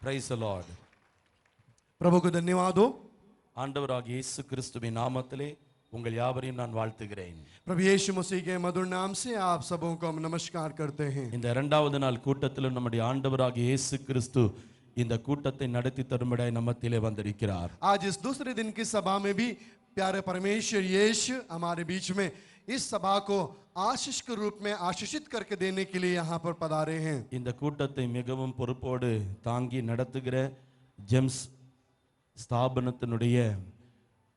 Praise the Lord. प्रभु को धन्यवाद हो। ஆண்டவராகிய இயேசு கிறிஸ்துவின் நாமத்திலே உங்கள் யாவரையும் நான் வாழ்த்துகிறேன். प्रभु यीशु मसीह के मधुर नाम से आप सबों को हम नमस्कार करते हैं। இந்த இரண்டாவது நாள் கூட்டத்திலும் நம்முடைய ஆண்டவராகிய இயேசு கிறிஸ்து இந்த கூட்டத்தை நடத்தி தரும்படியாய் நம்மத்திலே வந்திருக்கிறார். आज इस दूसरे दिन की सभा में भी प्यारे परमेश्वर यीशु हमारे बीच में इस सभा को आशीष के रूप में आशीषित करके देने के लिए यहाँ पर पधारे हैं। இந்த கூட்டத்தை மிகவும் பொறுப்போடு தாங்கி நடத்துகிற ஜெம்ஸ் ஸ்தாபனத்தினுடைய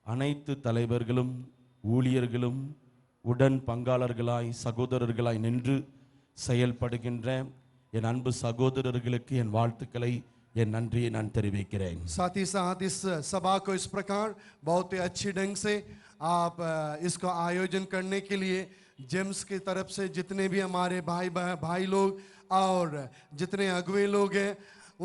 அனைத்து தலைவர்களும் ஊழியர்களும் உடன் பங்காளர்களாய் சகோதரர்களாய் நின்று செயல்படுகின்ற என் அன்பு சகோதரர்களுக்கு என் வாழ்த்துக்களை என் நன்றியை நான் தெரிவிக்கிறேன். साथ ही साथ इस सभा को इस प्रकार बहुत ही अच्छी ढंग से आप इसको आयोजन करने के लिए जेम्स की तरफ से जितने भी हमारे भाई लोग और जितने अगुवे लोग हैं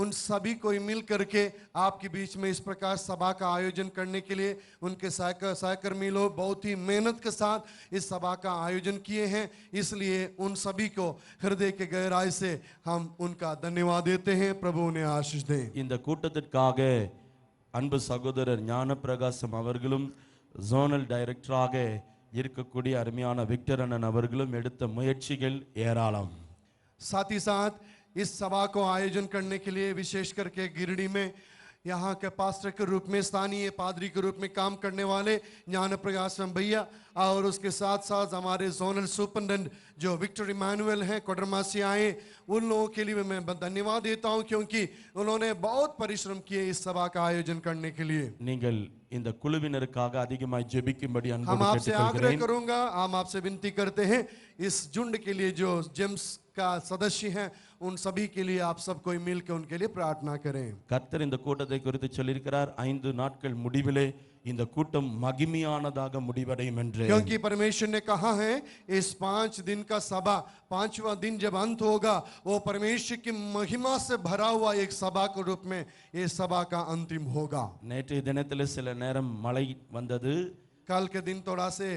उन सभी को मिल करके आपके बीच में इस प्रकार सभा का आयोजन करने के लिए उनके सहकर्मी लोग बहुत ही मेहनत के साथ इस सभा का आयोजन किए हैं। इसलिए उन सभी को हृदय के गहराई से हम उनका धन्यवाद देते हैं। प्रभु उन्हें आशीष दें। இந்த கூட்டத்திற்காக அன்பு சகோதரர் ஞானப்பிரகாசம் அவர்களும் ஜோனல் டைரக்டராக இருக்கக்கூடிய அருமையான விக்டர் அண்ணன் அவர்களும் எடுத்த முயற்சிகள் ஏராளம். साथ ही साथ इस सभा को आयोजन करने के लिए विशेष करके गिरडी में यहाँ के पास्टर के रूप में स्थानीय पादरी के रूप में काम करने वाले ज्ञान प्रकाशम भैया और उसके साथ साथ हमारे जोनल सुपरिटेंडेंट जो विक्टर इमानुएल हैं कोडरमा से आए, उन लोगों के लिए मैं धन्यवाद देता हूँ क्योंकि उन्होंने बहुत परिश्रम किए इस सभा का आयोजन करने के लिए। நீங்கள் இந்த குழுவினருக்காக அதிகமாய் ஜெபிக்கும்படி हम அன்போடு आपसे आग्रह கேட்டுக்கொள்கிறேன். करूंगा, हम आपसे विनती करते हैं इस झुंड के लिए जो जेम्स का सदस्य हैं उन सभी के लिए आप सब कोई मिल के उनके लिए प्रार्थना करें। கர்த்தர் இந்த கூட்டத்தை குறித்து சொல்லியிருக்கிறார் 5 நாட்கள் முடிவிலே இந்த கூட்டம் மகிமையானதாக முடிவடையும் என்று. क्योंकि परमेश्वर ने कहा है इस 5 दिन का सभा 5वां दिन जब अंत होगा वो परमेश्वर की महिमा से भरा हुआ एक सभा के रूप में ये सभा का अंतिम होगा। நேற்றைய தினத்தில் சில நேரம் மழை வந்தது. कल के दिन थोड़ा से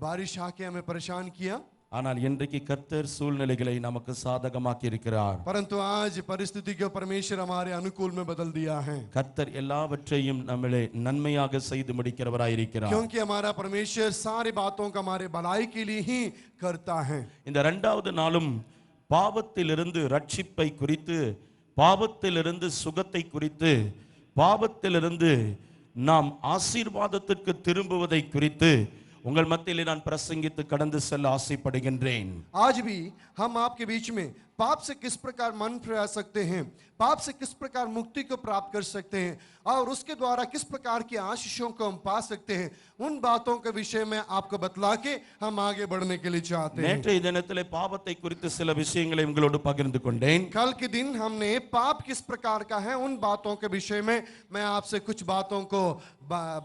बारिश आके हमें परेशान किया, ஆனால் இன்றைக்கு கர்த்தர் சூழ்நிலைகளை நமக்கு சாதகமாக்கி இருக்கிறார். परंतु आज परिस्थिति को परमेश्वर हमारे अनुकूल में बदल दिया है। கர்த்தர் எல்லாவற்றையும் நம்மளே நன்மையாக செய்து முடிக்கிறவராய் இருக்கிறார். क्योंकि हमारा परमेश्वर सारी बातों का हमारे भलाई के लिए ही करता है। இந்த இரண்டாவது நாளும் பாவத்திலிருந்து ரட்சிப்பை குறித்து, பாவத்திலிருந்து சுகத்தை குறித்து, பாவத்திலிருந்து நாம் ஆசீர்வாதத்திற்கு திரும்புவதை குறித்து உங்கள் மத்தியிலே நான் பிரசங்கித்து கடந்து செல்ல ஆசைப்படுகின்றேன். आज भी हम आपके बीच में पाप से किस प्रकार मन फिरा सकते हैं, पाप से किस प्रकार मुक्ति को प्राप्त कर सकते हैं और उसके द्वारा किस प्रकार की आशीषों को हम पा सकते हैं, उन बातों के विषय में आपको बतला के हम आगे बढ़ने के लिए चाहते हैं। நேற்றைய தினத்திலே பாவத்தை குறித்து சில விஷயங்களை உங்களோடு பகிர்ந்து கொண்டேன். कल के दिन हमने पाप किस प्रकार का है उन बातों के विषय में मैं आपसे कुछ बातों को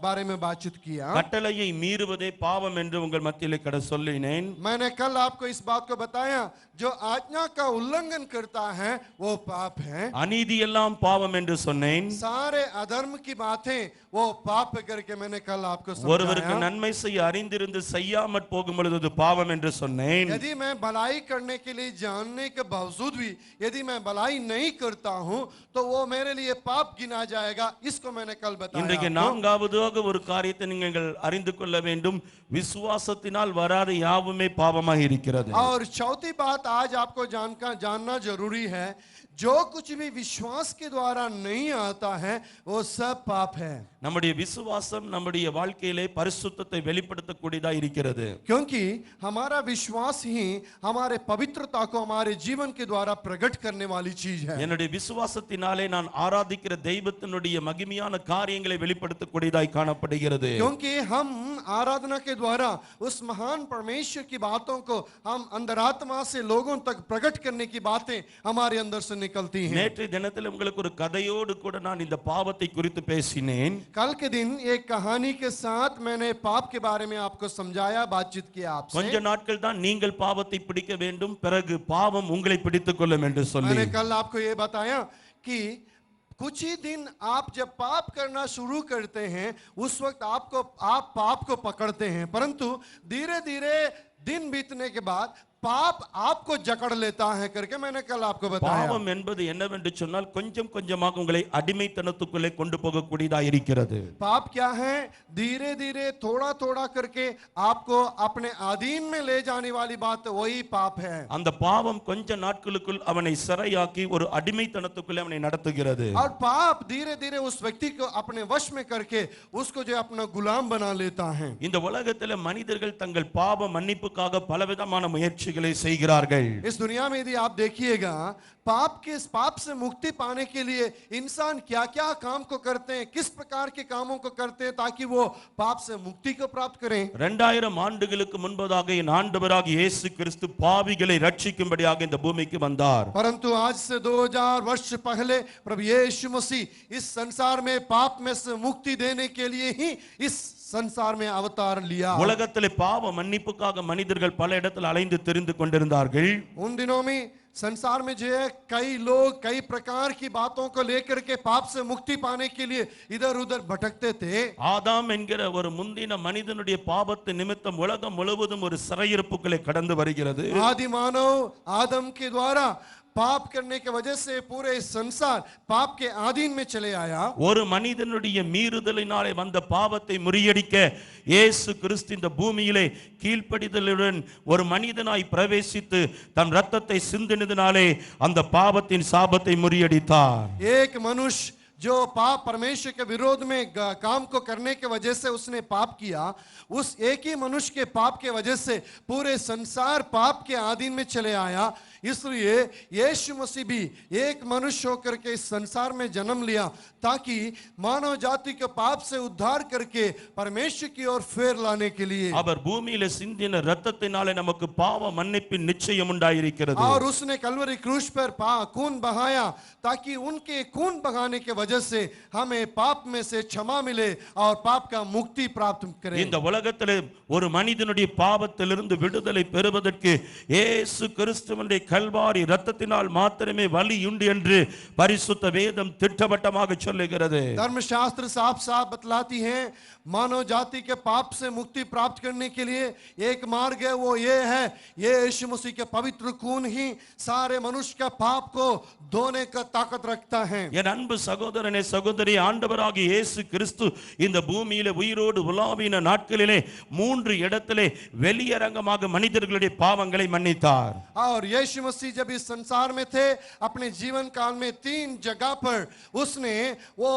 बारे में बातचीत किया। கட்டளையை மீறுவதே பாவம் என்று உங்கள் மத்தியிலே கட சொல்லினேன். मैंने कल आपको इस बात को बताया जो आज्ञा का उल्लंघन करता है वो पाप है। அநீதி எல்லாம் பாவம் என்று சொன்னேன். सारे अधर्म की बातें वो पाप करके मैंने कल आपको ஒருவருக்கு समझाया। நன்மை செய்ய அறிந்திருந்து செய்யாமற் போகும் பொழுது அது பாவம் என்று சொன்னேன். यदि मैं भलाई करने के लिए जानने के बावजूद भी यदि मैं भलाई नहीं करता हूँ तो वो मेरे लिए पाप गिना जाएगा। इसको मैंने कल இன்றைக்கு बताया। நான்காவதாக ஒரு காரியத்தை நீங்கள் அறிந்து கொள்ள வேண்டும். விசுவாசத்தினால் வராத யாவுமே பாவமாக இருக்கிறது. और चौथी बात आज आपको जानना जरूरी है, जो कुछ भी विश्वास के द्वारा नहीं आता है वो सब पाप है। நம்முடைய விசுவாசம் நம்முடைய வாழ்க்கையிலே பரிசுத்தத்தை வெளிப்படுத்தக்கூடியதா இருக்கிறது. क्योंकि हमारा विश्वास ही हमारे पवित्रता को हमारे जीवन के द्वारा प्रकट करने वाली चीज है। என்னுடைய விசுவாசத்தினாலே நான் ஆராதிக்கிற தெய்வத்தினுடைய மகிமையான காரியங்களை வெளிப்படுத்தக்கூடியதாய் காணப்படுகிறது. क्योंकि हम आराधना के द्वारा उस महान परमेश्वर की बातों को हम अंतरात्मा से लोगों तक प्रकट करने की बातें हमारे अंदर से निकलती हैं। நேற்றைய தினத்தில் உங்களுக்கு ஒரு கதையோடு கூட நான் இந்த பாவத்தை குறித்து பேசினேன். कल के दिन एक कहानी के साथ मैंने पाप के बारे में आपको समझाया, बातचीत किया கொஞ்ச आपसे। நாட்கள் தான் நீங்கள் பாவத்தை பிடிக்க வேண்டும், பிறகு பாவம் உங்களை பிடித்துக் கொள்ளும் என்று சொல்லி मैंने कल आपको ये बताया कि कुछ ही दिन आप जब पाप करना शुरू करते हैं उस वक्त आप पाप को पकड़ते हैं, परंतु धीरे धीरे दिन बीतने के बाद पाप आपको जकड़ लेता है करके मैंने कल आपको बताया। பாவம் என்பது என்னவென்று சொன்னால் கொஞ்சம் கொஞ்சமாக உங்களை அடிமைத்தனத்துக்குள்ளே கொண்டு போகக்கூடியதா இருக்கிறது. पाप क्या है? धीरे धीरे थोड़ा थोड़ा करके आपको अपने अधीन में ले जाने वाली बात, वही पाप है। அந்த பாவம் கொஞ்ச நாட்களுக்குள் அவனை சிறையாக்கி ஒரு அடிமைத்தனத்துக்குள்ளே அவனை நடத்துகிறது. और पाप धीरे धीरे उस व्यक्ति को अपने वश में करके उसको जो अपना गुलाम बना लेता है। இந்த உலகத்தில் மனிதர்கள் தங்கள் பாவ மன்னிப்புக்காக பலவிதமான முயற்சிகளை செய்கிறார்கள். इस दुनिया में यदि आप देखिएगा, पाप से मुक्ति पाने के लिए इंसान क्या क्या काम को करते हैं, किस प्रकार के कामों को करते हैं ताकि वो पाप से मुक्ति को प्राप्त करें। 2000 ஆண்டுகளுக்கு முன்பதாக என் ஆண்டவராகிய இயேசு கிறிஸ்து பாவிகளை ரட்சிக்கும்படியாக இந்த பூமிக்கு வந்தார். परंतु आज से 2000 वर्ष पहले प्रभु यीशु मसीह इस संसार में पाप में से मुक्ति देने के लिए ही इस संसार में अवतार लिया। உலகத்திலே பாவ மன்னிப்புக்காக மனிதர்கள் பல இடத்தில் அலைந்து திரிந்து கொண்டிருந்தார்கள். उन दिनों में संसार में जो है कई लोग कई प्रकार की बातों को लेकर के पाप से मुक्ति पाने के लिए इधर उधर भटकते थे। ஆதாம் என்கிற ஒரு முந்தின மனிதனுடைய பாவத்து நிமித்தம் உலகம் முழுவதும் ஒரு சிறையிருப்புக்குள்ளே கடந்து வருகிறது. आदि मानव आदम के द्वारा पाप करने के वजह से पूरे संसार पाप के अधीन में चले आया। ஒரு மனிதனுடைய மீறுதலினாலே வந்த பாவத்தை முறியடிக்க இயேசு கிறிஸ்து இந்த பூமியிலே கீழ்ப்படிதலுடன் ஒரு மனிதனாய் பிரவேசித்து தன் இரத்தத்தை சிந்தினதினாலே அந்த பாவத்தின் சாபத்தை முறியடித்தார். एक मनुष्य जो पाप परमेश्वर के विरोध में काम को करने के वजह से उसने पाप किया, उस एक ही मनुष्य के पाप के वजह से पूरे संसार पाप के अधीन में चले आया। इसलिए यीशु मसीह भी एक मनुष्य होकर के इस संसार में जन्म लिया ताकि मानव जाति के पाप से उद्धार करके परमेश्वर की ओर फेर लाने के लिए। அவர் பூமியிலே சிந்தின இரத்தத்தினாலே நமக்கு பாவ மன்னிப்பின் நிச்சயம் உண்டாயிருக்கிறது. और उसने कलवरी क्रूस पर खून बहाया ताकि उनके खून बहाने के वजह से हमें पाप में से क्षमा मिले और पाप का मुक्ति प्राप्त करें। இந்த உலகத்திலே ஒரு மனிதனுடைய பாவத்திலிருந்து விடுதலை பெறுவதற்கு இயேசு கிறிஸ்துவினுடைய கல்வாரி இரத்தத்தினால் மாத்திரமே வழி உண்டு என்று பரிசுத்த வேதம் திட்டவட்டமாக சொல்லுகிறது. धर्मशास्त्र साफ साफ बतलाती है मानव जाति के पाप से मुक्ति प्राप्त करने के लिए एक मार्ग है, वो ये है ये यीशु मसीह के पवित्र खून ही सारे मनुष्य का पाप को धोने का ताकत रखता है। என் அன்பு சகோதரனே சகோதரி, ஆண்டவராகிய இயேசு கிறிஸ்து இந்த பூமியிலே உயிரோடு உலாவின நாட்களிலே 3 இடத்திலே வெளியரங்கமாக மனிதர்களுடைய பாவங்களை மன்னித்தார். और यीशु मसीह जब इस संसार में थे अपने जीवन काल में 3 जगह पर उसने वो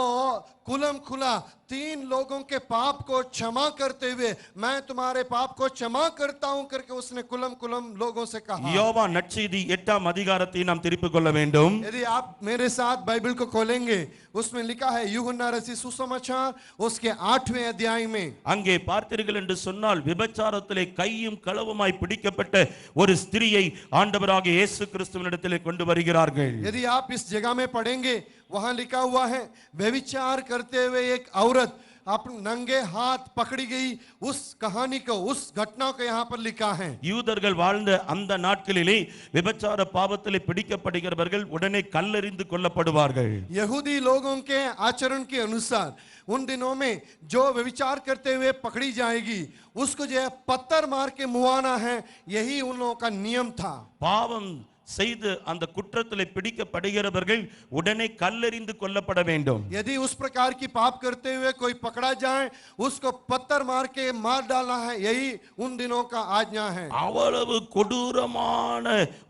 खुलम खुला 3 लोगों के पाप को क्षमा करते हुए मैं तुम्हारे पाप को क्षमा करता हूं करके उसने कुलम कुलम लोगों से कहा। யோவான் நற்செய்தி 8ஆம் அதிகாரத்தை நாம் திருப்பிக் கொள்ள வேண்டும். यदि आप मेरे साथ बाइबल को खोलेंगे उसमें लिखा है यूहन्ना रचित सुसमाचार उसके 8वें अध्याय में। அங்கே பார்த்தீர்கள் என்று சொன்னால் விபச்சாரத்திலே கையும் களவுமாய் பிடிக்கப்பட்ட ஒரு ஸ்திரியை ஆண்டவராகிய இயேசு கிறிஸ்துவினிடத்திலே கொண்டு வருகிறார்கள். यदि आप इस जगह में पढ़ेंगे वहां लिखा हुआ है व्यभिचार करते हुए एक औरत अपने नंगे हाथ पकड़ी गई, उस कहानी को उस घटना को यहाँ पर लिखा है। யூதர்கள் வாழ்ந்த அந்த நாட்களிலே விபச்சார பாவத்திலே பிடிக்கப்படுகிறவர்கள் உடனே கல்லெறிந்து கொல்லப்படுவார்கள். यहूदी लोगों के आचरण के अनुसार उन दिनों में जो व्यभिचार करते हुए पकड़ी जाएगी उसको जो है पत्थर मार के मुआना है, यही उन लोगों का नियम था। பாவம் செய்து அந்த குற்றத்திலே பிடிக்கப்படுகிறவர்கள் உடனே கல்லெறிந்து கொல்லப்பட வேண்டும். यदि उस प्रकार की पाप करते हुए कोई पकड़ा जाए उसको पत्थर मार के मार डालना है, यही उन दिनों का आज्ञा है। அவ்வளவு கொடூரமான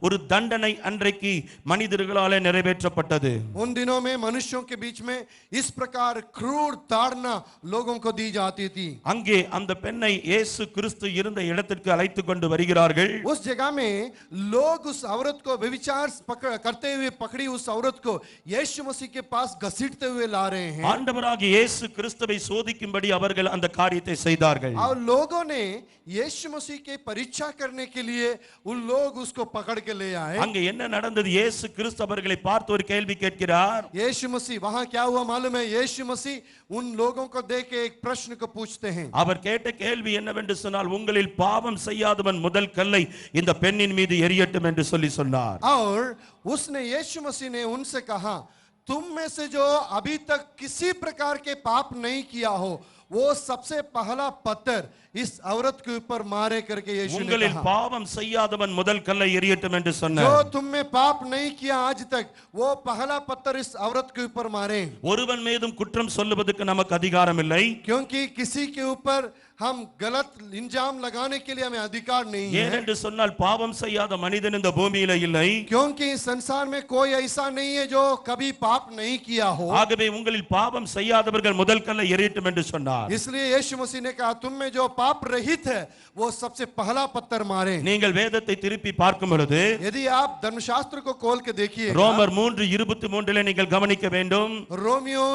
ஒரு தண்டனை அன்றைக்கு மனிதர்களாலே நிறைவேற்றப்பட்டது. उन दिनों में मनुष्यों के बीच में इस प्रकार क्रूर ताड़ना लोगों को दी जाती थी। அங்கே அந்த பெண்ணை இயேசு கிறிஸ்து இருந்த இடத்திற்கு அழைத்து கொண்டு வருகிறார்கள். उस जगह में लोग उस औरत को व्यभिचार करते हुए पकड़ी उस औरत को यीशु मसीह के पास घसीटते हुए ला रहे हैं। ஆண்டவராகிய இயேசு கிறிஸ்துவை சோதிக்கும்படி அவர்கள் அந்த காரியத்தை செய்தார்கள். और लोगों ने यीशु मसीह की परीक्षा करने के लिए उन लोग उसको पकड़ के ले आए। அங்கே என்ன நடந்தது? இயேசு கிறிஸ்து அவர்களை பார்த்து ஒரு கேள்வி கேட்கிறார். यीशु मसीह वहां क्या हुआ मालूम है? यीशु मसीह उन लोगों को देख के एक प्रश्न को पूछते हैं। அவர் கேட்ட கேள்வி என்னவென்று சொன்னால், உங்களில் பாவம் செய்யாதவன் முதல் கல்லை இந்த பெண்ணின் மீது எறியட்டும் என்று சொல்லி சொன்னார். और उसने यीशु मसीह ने उनसे कहा तुम में से जो अभी तक किसी प्रकार के पाप नहीं किया हो वो सबसे पहला पत्थर इस औरत के ऊपर मारे करके यीशु ने உங்களில் कहा, பாவம் செய்யாதவன் முதல் கல்லை எறியட்டும் என்று जो சொன்னார். तुम में पाप नहीं किया आज तक, वो पहला पत्थर इस औरत के ऊपर मारे. ஒருவன் மீதும் குற்றம் சொல்லுவதற்கு நமக்கு அதிகாரம் இல்லை. क्योंकि किसी के ऊपर हम गलत इंजाम लगाने के लिए हमें अधिकार नहीं है. ஏனென்று சொன்னால் பாவம் செய்யாத மனிதன் இந்த பூமியில இல்லை. क्योंकि संसार में कोई ऐसा नहीं है जो कभी पाप नहीं किया हो. ஆகவே உங்களில் பாவம் செய்யாதவர்கள் முதல் கல்லை எறியட்டும் என்று சொன்னார். इसलिए यीशु मसीह ने कहा, तुम में जो पाप रहित है वो सबसे पहला पत्थर मारे. நீங்கள் வேதத்தை திருப்பி பார்க்கும் பொழுது यदि आप धर्मशास्त्र को खोल के देखिए, ரோமர் 3:23 நீங்கள் கவனிக்க வேண்டும். रोमियो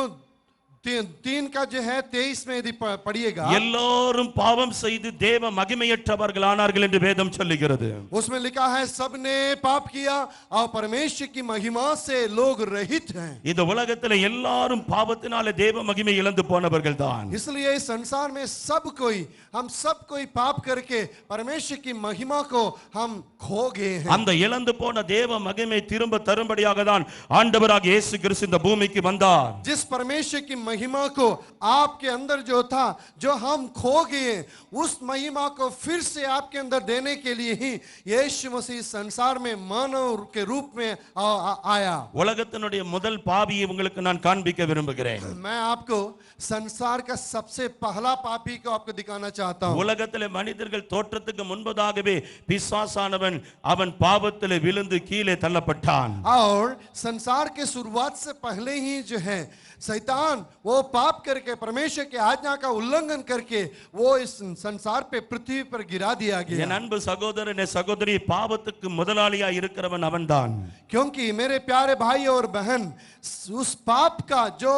3 का जो है 23 में यदि पढ़िएगा, எல்லோரும் பாவம் செய்து தேவ மகிமையற்றவர்கள் ஆனார்கள் என்று வேதம் சொல்லுகிறது. उसमें लिखा है सबने पाप किया और परमेश्वर की महिमा से लोग रहित हैं. இந்த உலகத்தில் எல்லாரும் பாவத்தினாலே தேவ மகிமை இழந்து போனவர்கள் தான். इसलिए इस संसार में हम सब कोई पाप करके परमेश्वर की महिमा को हम खो गए हैं. அந்த இழந்து போன தேவ மகிமை திரும்ப தரும்படியாக தான் ஆண்டவராகிய இயேசு கிறிஸ்து இந்த பூமிக்கு வந்தார். जिस परमेश्वर की महिमा को आपके अंदर जो था, जो हम खो गए, उस महिमा को फिर से आपके अंदर देने के लिए ही यीशु मसीह संसार में मानव के रूप में आया. உலகத்தினுடைய முதல் பாவியை உங்களுக்கு நான் காண்பிக்க விரும்புகிறேன். मैं आपको संसार का सबसे पहला पापी को आपको दिखाना चाहता हूं. உலகத்திலே மனிதர்கள் தோற்றத்துக்கு முன்பதாகவே பிசாசானவன் அவன் பாவத்திலே விழுந்து கீழே தள்ளப்பட்டான். और संसार के शुरुआत से पहले ही जो है शैतान वो पाप करके परमेश्वर के आज्ञा का उल्लंघन करके वो इस संसार पे पृथ्वी पर गिरा दिया गया. என் அன்பு சகோதரனே சகோதரி, பாவத்துக்கு முதலாளியா இருக்கிறவன் அவன்தான். क्योंकि मेरे प्यारे भाई और बहन, उस पाप का जो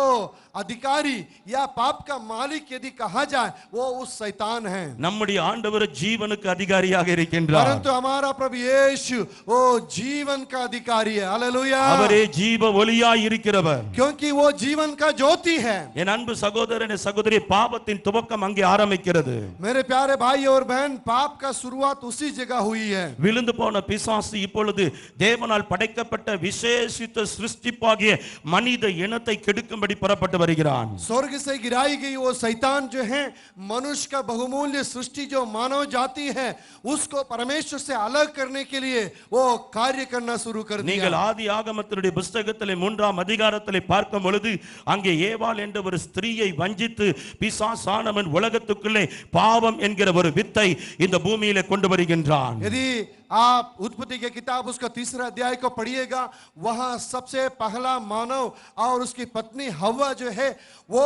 अधिकारी या पाप का मालिक यदि कहा जाए वो उस शैतान है. நம்முடைய ஆண்டவர் ஜீவனுக்கு அதிகாரியாக இருக்கின்றார். परंतु हमारा प्रभु यीशु वो जीवन का अधिकारी है. हालेलुया. அவரே ஜீவ ஒளியாய் இருக்கிறவர். क्योंकि वो जीवन का ज्योति है. என் அன்பு சகோதரனே சகோதரி, பாவத்தின் துவக்கம் அங்கே ஆரம்பிக்கிறது. मेरे प्यारे भाई और बहन, पाप का शुरुआत उसी जगह हुई है. விழுந்து போன பிசாசு இப்பொழுது தேவனால் படைக்கப்பட்ட விசேஷித்த சிருஷ்டிப்பாகிய மனித இனத்தை கெடுக்கும்படி புறப்பட்டு வருகிறான். स्वर्ग से गिराई गई वो शैतान जो है, मनुष्य का बहुमूल्य सृष्टि जो मानव जाति है, उसको परमेश्वर से अलग करने के लिए वो कार्य करना शुरू कर दिया. நீங்கள் ஆதி ஆகமத்தினுடைய புத்தகத்திலே 3ஆம் அதிகாரத்திலே பார்க்கும் பொழுது அங்கே ஏவாள் என்ற ஒரு ஸ்திரீயை வஞ்சித்து பிசாசானவன் உலகத்துக்குள்ளே பாவம் என்கிற ஒரு வித்தை இந்த பூமியிலே கொண்டு வருகின்றான். यदि आप उत्पत्ति की किताब उसका 3रा अध्याय को पढ़िएगा, वहां सबसे पहला मानव और उसकी पत्नी हव्वा जो है वो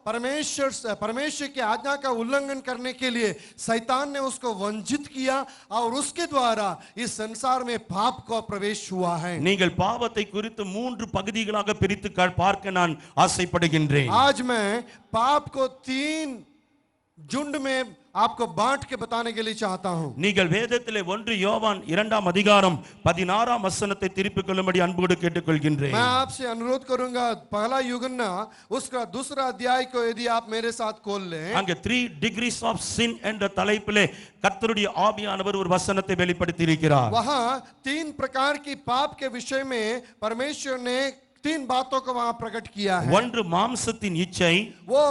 परमेश्वर की आज्ञा का उल्लंघन करने के लिए शैतान ने उसको वंचित किया और उसके द्वारा इस संसार में पाप का प्रवेश हुआ है. நீங்கள் பாவத்தை குறித்து 3 பகுதிகளாக பிரித்து பார்க்க நான் ஆசைப்படுகின்றேன். आज मैं पाप को 3 झुंड में आपको बांट के बताने के लिए चाहता हूं. நீங்கள் வேதத்திலே 1 யோவான் 2ஆம் அதிகாரம் 16ஆம் வசனத்தை திருப்பிக் கொள்ளும்படி அன்போடு கேட்டுக்கொள்கின்றேன். मैं आपसे अनुरोध करूंगा, पहला यूहन्ना उसका 2रा अध्याय को यदि आप मेरे साथ खोल लें. அங்கே 3 degrees of sin என்ற தலைப்பிலே கர்த்தருடைய ஆவியானவர் ஒரு வசனத்தை வெளிப்படுத்தி இருக்கிறார். वहां 3 प्रकार की पाप के विषय में परमेश्वर ने 3 बातों को वहां प्रकट किया है. ஒன்று மாம்சத்தின் இச்சை, वो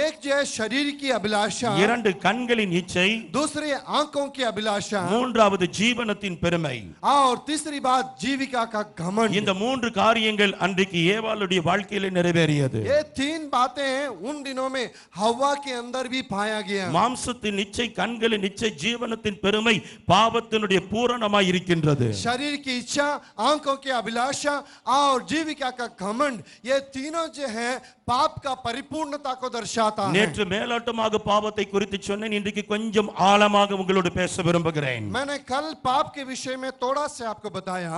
एक जो है शरीर की अभिलाषा, 2 கண்களின் இச்சை, दूसरी आंखों की अभिलाषा, மூன்றாவது ஜீவனத்தின் பெருமை. और तीसरी बात जीविका का घमंड. இந்த 3 காரியங்கள் அன்றைக்கு ஏவாளுடைய வாழ்க்கையிலே நிறைவேறியது. ये 3 बातें उन दिनों में हव्वा के अंदर भी पाया गया. மாம்சத்தின் இச்சை, கண்களின் இச்சை, ஜீவனத்தின் பெருமை பாவத்தினுடைய பூரணமாய் இருக்கின்றது. शरीर की इच्छा, आंखों की अभिलाषा और जीविका का घमंड, ये तीनों जो है पाप का परिपूर्णता को दर्शाता है. நேற்று மேலோட்டமாக பாவத்தை குறித்து சொன்னேன். இன்றைக்கு கொஞ்சம் ஆழமாக உங்களோடு பேச விரும்புகிறேன். मैंने कल पाप के विषय में थोड़ा से आपको बताया,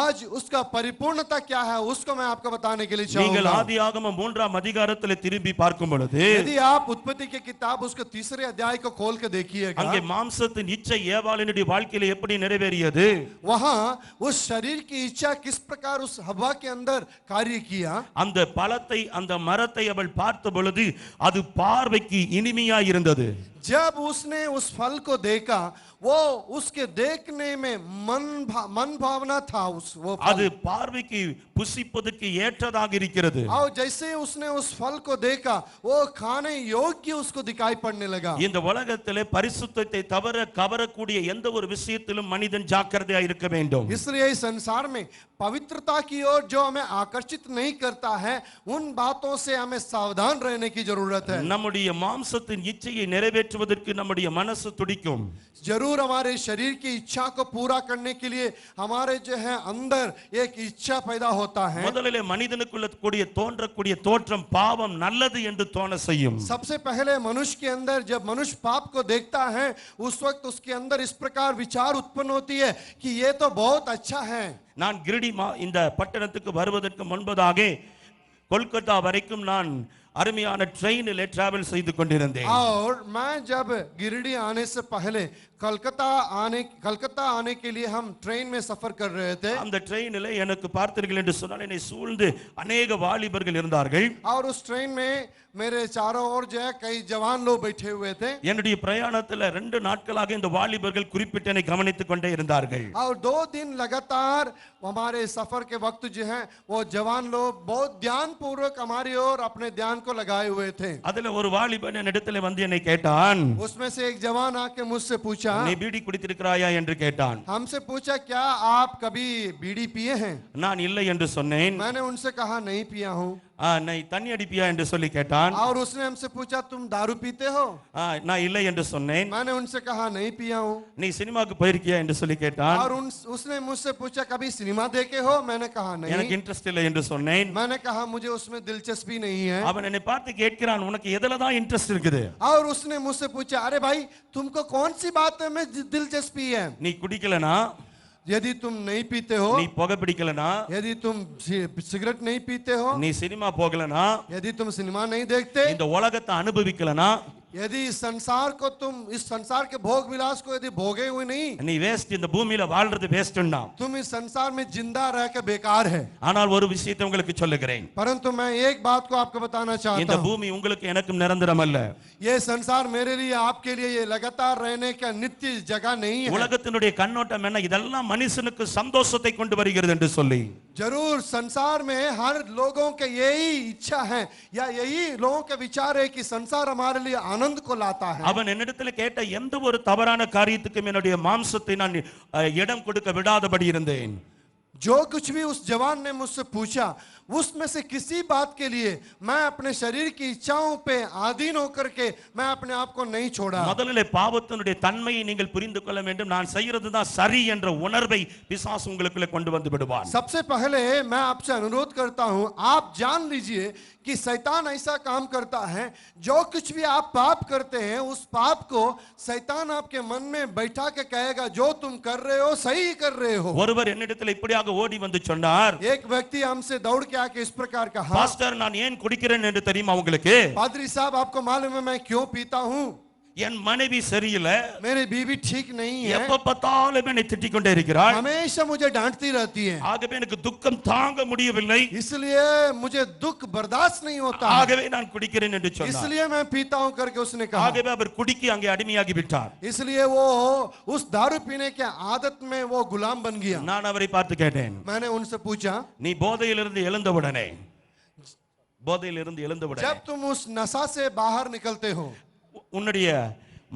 आज उसका परिपूर्णता क्या है उसको मैं आपको बताने के लिए நீங்கள் चाहूंगा. ஆதியாகமம் 3ஆம் அதிகாரத்திலே திரும்பி பார்க்கும் பொழுது यदि आप उत्पत्ति की किताब उसके 3रे अध्याय को खोल के देखिएगा, அங்கே மாம்சத்தின் இச்சை ஏவாளினுடைய வாழ்க்கையிலே எப்படி நிறைவேறியது, वहां उस शरीर की इच्छा किस प्रकार उस हवा के अंदर कार्य किया. அந்த பழத்தை, அந்த மரத்தை அவள் பார்த்த பொழுது அது பார்வைக்கு இனிமையாய் இருந்தது. जब उसने उस फल को देखा, वो उसके देखने में मन भावना था वो அது फल। பார்வைக்கு புசிப்பதற்கு ஏற்றதாக இருக்கிறது. और जैसे उसने उस फल को देखा, वो खाने योग्य उसको दिखाई पड़ने लगा। இந்த உலகத்திலே பரிசுத்தத்தை தவிர கவரக்கூடிய எந்த ஒரு விஷயத்திலும் மனிதன் ஜாக்கிரதையா இருக்க வேண்டும். इसलिए इस संसार में पवित्रता की ओर जो हमें आकर्षित नहीं करता है, उन बातों से हमें सावधान रहने की जरूरत है। நம்முடைய மாம்சத்தின் இச்சையை நிறைவேற்றுவதற்கு நம்முடைய மனசு துடிக்கும். जरूर हमारे शरीर की इच्छा को पूरा करने के लिए हमारे जो है अंदर एक इच्छा पैदा होता है। முதலிலே மனிதனுக்குள்ள கூடிய தோன்றக்கூடிய தோற்றம் பாவம் நல்லது என்று தோண செய்யும். सबसे पहले मनुष्य के अंदर जब मनुष्य पाप को देखता है, उस वक्त उसके अंदर इस प्रकार विचार उत्पन्न होती है कि ये तो बहुत अच्छा है। நான் கிரிடி இந்த பட்டணத்துக்கு வருவதற்கு முன்பதாக கொல்கத்தா வரைக்கும் நான் அருமையான ட்ரெயினில் டிராவல் செய்து கொண்டிருந்தேன். और मैं जब गिरिडीह आने से पहले कलकत्ता आने के लिए हम ट्रेन में सफर कर रहे थे। அந்த ட்ரெயினில் எனக்கு பார்த்தீர்கள் என்று சொன்னால் என்னை சூழ்ந்து अनेक வாலிபர்கள் இருந்தார்கள். और उस ट्रेन में मेरे चारों ओर जो है कई जवान लोग बैठे हुए थे। என்னுடைய பிரயாணத்தில் 2 நாட்களாக இந்த வாலிபர்கள் குறிப்பிட்டு என்னை கவனித்துக் கொண்டே இருந்தார்கள். और 2 दिन लगातार हमारे सफर के वक्त जो है वो जवान लोग बहुत ध्यान पूर्वक हमारी ओर अपने ध्यान को लगाए हुए थे। அதுல ஒரு வாலிபன் என்னிடத்தில் வந்து என்னை கேட்டான். उसमें से एक जवान आके मुझसे पूछा, நீ பீடி குடித்திருக்கிறாயா என்று கேட்டான். हमसे पूछा क्या आप कभी बीड़ी पिए हैं? நான் இல்லை என்று சொன்னேன். मैंने उनसे कहा नहीं पिया हूँ। நீ தண்ணி அடிப்பியா என்று சொல்லி கேட்டான். और उसने हमसे पूछा तुम दारू पीते हो? நான் இல்லை என்று சொன்னேன். मैंने उनसे कहा नहीं पिया हूँ। நீ சினிமாக்கு போயிருக்கியா என்று சொல்லி கேட்டான். और उसने मुझसे पूछा कभी सिनेमा देखे हो? मैंने कहा எனக்கு नहीं। இன்ட்ரெஸ்ட் இல்லை என்று சொன்னேன். मैंने कहा मुझे उसमें दिलचस्पी नहीं है। அவன் என்னை பார்த்து கேட்கிறான், உனக்கு எதுல தான் இன்ட்ரெஸ்ட் இருக்குது? और उसने मुझसे पूछा अरे भाई तुमको कौन सी बात में दिलचस्पी है? நீ குடிக்கலனா, यदि तुम नहीं पीते हो, நீ புகை பிடிக்கலனா, यदि तुम सिगरेट नहीं पीते हो, நீ சினிமா போகலனா, यदि तुम सिनेमा नहीं देखते, இந்த உலகத்தை அனுபவிக்கலனா, यदि इस संसार के भोग विलास को यदि भोगे हुए नहीं, நீ வேஸ்ட். இந்த பூமியில வாழ்றது வேஸ்ட்னா. तुम इस संसार में जिंदा रह के बेकार है। ஆனால் ஒரு விஷயத்தை உங்களுக்கு சொல்லுகிறேன். परंतु मैं एक बात को आपको बताना चाहता இந்த हूँ, பூமி உங்களுக்கு எனக்கும் நிரந்தரம் அல்ல. ये संसार मेरे लिए आपके लिए ये लगातार रहने का नित्य जगह नहीं है। உலகத்தினுடைய கண்ணோட்டம் என்ன? இதெல்லாம் மனுஷனுக்கு சந்தோஷத்தை கொண்டு வருகிறது என்று சொல்லி. जरूर संसार में हर लोगों के यही इच्छा है या यही लोगों के विचार है कि संसार हमारे लिए आनंद को लाता है। அவன் என்னிடத்தில் கேட்ட எந்த ஒரு தவறான காரியத்துக்கும் என்னுடைய மாம்சத்தை நான் இடம் கொடுக்க விடாதபடி இருந்தேன். जो कुछ भी उस जवान ने मुझसे पूछा, उसमें से किसी बात के लिए मैं अपने शरीर की इच्छाओं पे आधीन होकर के मैं अपने आप को नहीं छोड़ा। முதலிலே பாவத்தினுடைய தன்மையை நீங்கள் புரிந்து கொள்ள வேண்டும். நான் செய்யறது தான் சரி என்ற உணர்வை பிசாசு உங்களுக்குள்ள கொண்டு வந்து விடுவான். सबसे पहले मैं आपसे अनुरोध करता हूं, आप जान लीजिए कि शैतान ऐसा काम करता है, जो कुछ भी आप पाप करते हैं उस पाप को शैतान आपके मन में बैठा के कहेगा जो तुम कर रहे हो सही कर रहे हो। ஒருவர் என்னிடத்தில் இப்படியாக ஓடி வந்து சொன்னார், एक व्यक्ति हमसे दौड़ के आके इस प्रकार कहा, பாஸ்டர் நான் ஏன் குடிக்கிறேன் என்று தெரியுமா உங்களுக்கு? पादरी साहब आपको मालूम है मैं क्यों पीता हूँ? என் மனைவி சரியில்லை, मेरी बीवी ठीक नहीं है, எப்ப பார்த்தாலும் என்னை திட்டிக் கொண்டே இருக்கிறாள், हमेशा मुझे डांटती रहती है, ஆகவே எனக்கு துக்கம் தாங்க முடியவில்லை, इसलिए मुझे दुख बर्दाश्त नहीं होता है, ஆகவே நான் குடிக்கிறேன் என்று சொன்னார். इसलिए मैं पीता हूं करके उसने कहा। ஆகவே அவர் குடிக்கு அங்கே அடிமையாகி விட்டார். इसलिए वो उस दारू पीने के आदत में वो गुलाम बन गया। நான் அவரை பார்த்து கேட்டேன், मैंने उनसे पूछा, நீ போதையிலிருந்து எழுந்தவுடனே जब तुम उस नशा से बाहर निकलते हो உன்னுடைய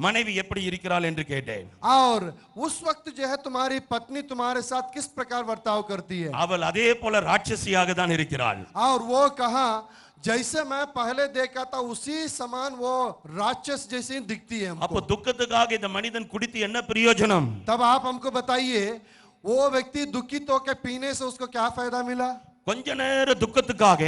மனைவி எப்படி இருக்கிறாள் என்று கேட்டேன். और उस वक्त जो है तुम्हारी पत्नी तुम्हारे साथ किस प्रकार बर्ताव करती है? அவள் அதே போல ராட்சசியாக தான் இருக்கிறாள். और वो कहा जैसे मैं पहले देखा था उसी समान वो राक्षस जैसी दिखती है அப்போ हमको। துக்கத்துக்காக இந்த மனிதன் குடித்து என்ன பிரயோஜனம்? तब आप हमको बताइए वो व्यक्ति दुखित होकर पीने से उसको क्या फायदा मिला? கொஞ்ச நேர துக்கத்துக்காக,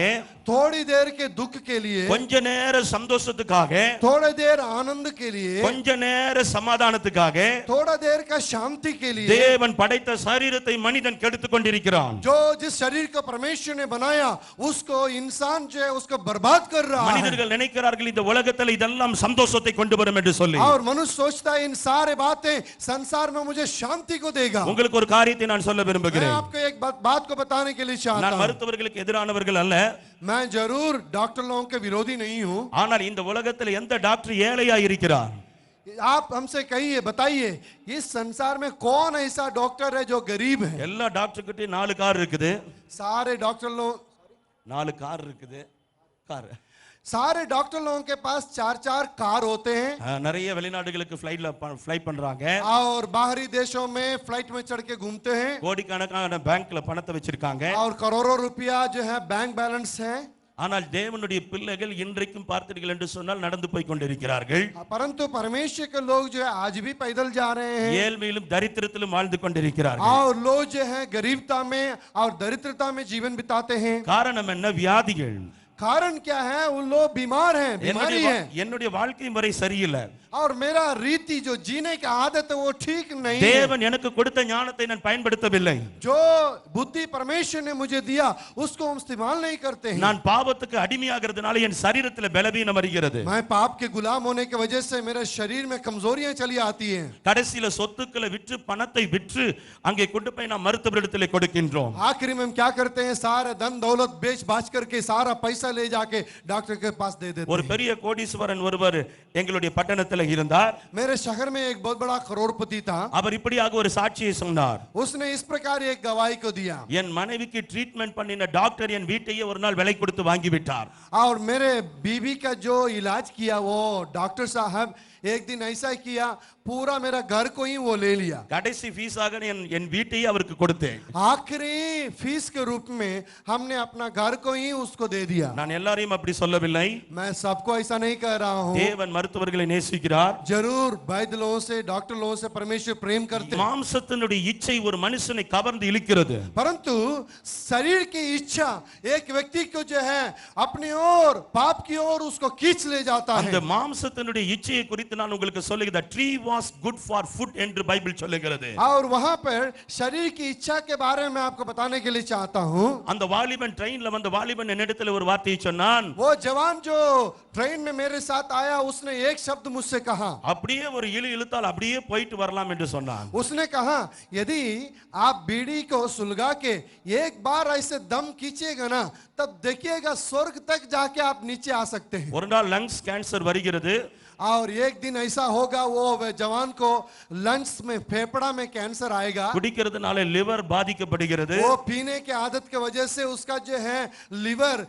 थोड़ी देर के दुख के लिए, கொஞ்ச நேர சந்தோஷத்துக்காக, थोड़ी देर आनंद के लिए, கொஞ்ச நேர சமாதானத்துக்காக थोड़ा देर का शांति के लिए தேவன் படைத்த சரீரத்தை மனிதன் கெடுத்துக் கொண்டிருக்கிறான். जो जिस शरीर को परमेश्वर ने बनाया उसको इंसान जो है उसको बर्बाद कर रहा है। மனிதர்கள் நினைக்கிறார்கள் இந்த உலகத்தில் இதெல்லாம் சந்தோஷத்தை கொண்டு வரும் என்று சொல்லி. और मनुष्य सोचता है इन सारे बातें संसार में मुझे शांति को देगा। உங்களுக்கு ஒரு காரியத்தை நான் சொல்ல मैं விரும்புகிறேன். आपको एक बात को बताने के लिए चाहता நான் हूं, மருத்துவர்களுக்கு எதிரானவர்கள் அல்ல, मैं जरूर डॉक्टर लोगों के विरोधी नहीं हूं, ஆனால் இந்த உலகத்தில் எந்த டாக்டர் ஏழையா இருக்கிறார்? आप हमसे कहिए, बताइए, इस संसार में कौन ऐसा डॉक्टर है जो गरीब है? எல்லா டாக்டர் கிட்டயும் 4 கார் இருக்குது. सारे डॉक्टर लोग 4 கார் இருக்குது. கார். सारे डॉक्टर लोगों के पास 4-4 कार होते हैं நிறைய வெளிநாடுகளுக்கு ஃப்ளை பண்றாங்க. और बाहरी देशों में फ्लाइट में चढ़ के घूमते हैं கோடிக்கணக்கான பேங்க்ல பணத்தை வச்சிருக்காங்க. और करोड़ों रुपया जो है बैंक बैलेंस है. ஆனால் தேவனுடைய பிள்ளைகள் இன்றைக்கும் பார்த்தீர்கள் என்று சொன்னால் நடந்து போய் கொண்டிருக்கிறார்கள். परंतु परमेश्वर के लोग जो है आज भी पैदल जा रहे हैं ஏழ்மையிலும் தரித்திரத்திலும் வாழ்ந்து கொண்டிருக்கிறார்கள். और लोग जो है गरीबता में और दरिद्रता में जीवन बिताते हैं. காரணம் என்ன? வியாதிகள். कारण क्या है? उन लोग बीमार हैं, बीमारी है. என்னுடைய வாழ்க்கை முறை சரியில்லை. और मेरा रीति जो जीने की आदत है वो ठीक नहीं है. தேவன் எனக்கு கொடுத்த ஞானத்தை நான் பயன்படுத்தவில்லை. जो बुद्धि परमेश्वर ने मुझे दिया उसको हम इस्तेमाल नहीं करते हैं. நான் பாவத்துக்கு அடிமையாகிறதுனால என் சரீரத்தில் பலவீனம் வருகிறது. मैं पाप के गुलाम होने की वजह से मेरे शरीर में कमजोरियां चली आती हैं. கடைசியில சொத்துக்களை விற்று பணத்தை விற்று அங்கே கொண்டு போய் நாம் மருத்துவரிடத்தில் கொடுக்கின்றோம். आखिरी में हम क्या करते हैं? सारा धन दौलत बेच बाच करके सारा पैसा ले जाके डॉक्टर के पास दे देते ஒரு हैं. பெரிய கோடீஸ்வரன் ஒருவர் எங்களுடைய பட்டணத்தில் இருந்தார். मेरे शहर में एक बहुत बड़ा करोड़पति था. அவர் இப்படியாக ஒரு சாட்சியை சொன்னார். उसने इस प्रकार एक गवाही को दिया. என் மனைவிக்கு ட்ரீட்மெண்ட் பண்ணின டாக்டர் என் வீட்டையே ஒரு நாள் விலை கொடுத்து வாங்கி விட்டார். और मेरे बीवी का जो इलाज किया वो डॉक्टर साहब एक दिन ऐसा किया, पूरा मेरा घर को ही वो ले लिया. கடைசி ஃபீஸாக என் வீட்டையே அவருக்கு கொடுத்தேன். आखिरी फीस के रूप में हमने अपना घर को ही उसको दे दिया. நான் எல்லாரையும் அப்படி சொல்லவில்லை. मैं सबको ऐसा नहीं कह रहा हूँ. தேவன் மருத்துவர்களை நேசிக்கிறார். जरूर वैद्य लोगों से, डॉक्टर लोगों से परमेश्वर प्रेम करते हैं. மாம்சத்தினுடைய இச்சை ஒரு மனுஷனை கவர்ந்து இழுக்கிறது. परंतु शरीर की इच्छा एक व्यक्ति को जो है अपनी ओर, पाप की ओर उसको खींच ले जाता அந்த है. மாம்சத்தினுடைய இச்சையை குறித்து நான் உங்களுக்கு சொல்லுகிறேன். the tree was good for food என்று பைபிள் சொல்லுகிறது. और वहां पर शरीर की इच्छा के बारे में आपको बताने के लिए चाहता हूं. அந்த வாலிபன் ட்ரெயின்ல வந்த வாலிபன் என்னிடத்தில் ஒரு வார்த்தையை சொன்னான். वो जवान जो ट्रेन में मेरे साथ आया उसने एक शब्द मुझसे कहा. அப்படியே ஒரு இழு இழுத்தால் அப்படியே போயிட்டு வரலாம் என்று சொன்னான். उसने कहा यदि आप बीड़ी को सुलगा के एक बार ऐसे दम खींचेगा ना, तब देखिएगा स्वर्ग तक जाके आप नीचे आ सकते हैं. ஒரு நாள் லங்ஸ் கேன்சர் வருகிறது. और एक दिन ऐसा होगा वो जवान को लंग्स में, फेफड़ा में कैंसर आएगा. குடிக்கிறதுனால லிவர் பாதிக்கப்படுகிறது. वो पीने की आदत की वजह से उसका जो है लिवर,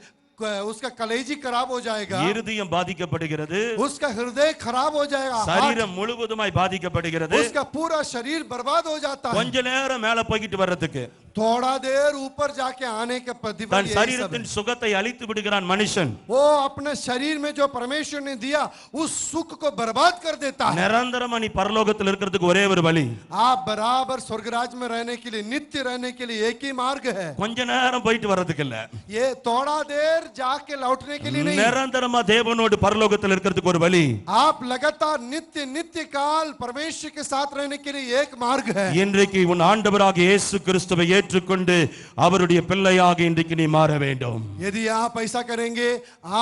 उसका कलेजी खराब हो जाएगा. இருதயம் பாதிக்கப்படுகிறது. उसका हृदय खराब हो जाएगा. சரீரம் முழுவதுமாய் பாதிக்கப்படுகிறது. उसका पूरा शरीर बर्बाद हो जाता है. கொஞ்ச நேரம் மேல போய்கிட்டு வர்றதுக்கு थोड़ा देर ऊपर जाके आने के प्रतिफल தன் यही सब है. சரீரத்தின் சுகத்தை அழித்து விடுகிறான் மனுஷன். वो अपने शरीर में जो परमेश्वर ने दिया उस सुख को बर्बाद कर देता है. நிரந்தரமா நீ பரலோகத்தில் இருக்கிறதுக்கு ஒரே ஒரு வழி. आप बराबर स्वर्गराज में रहने के लिए, नित्य रहने के लिए एक ही मार्ग है. கொஞ்ச நேரம் போயிட்டு வர்றதுக்கு இல்ல. ये थोड़ा देर जाके लौटने के लिए नहीं. நிரந்தரமா தேவனோடு பரலோகத்தில் இருக்கிறதுக்கு ஒரு வழி. आप लगातार नित्य नित्य काल परमेश्वर के साथ रहने के लिए एक मार्ग है. இன்றைக்கு உன் ஆண்டவராக இயேசு கிறிஸ்துவை ஏற்றுக்கொண்டு அவருடைய பிள்ளையாக இன்றைக்கு நீ மாற வேண்டும். यदि आप ऐसा करेंगे,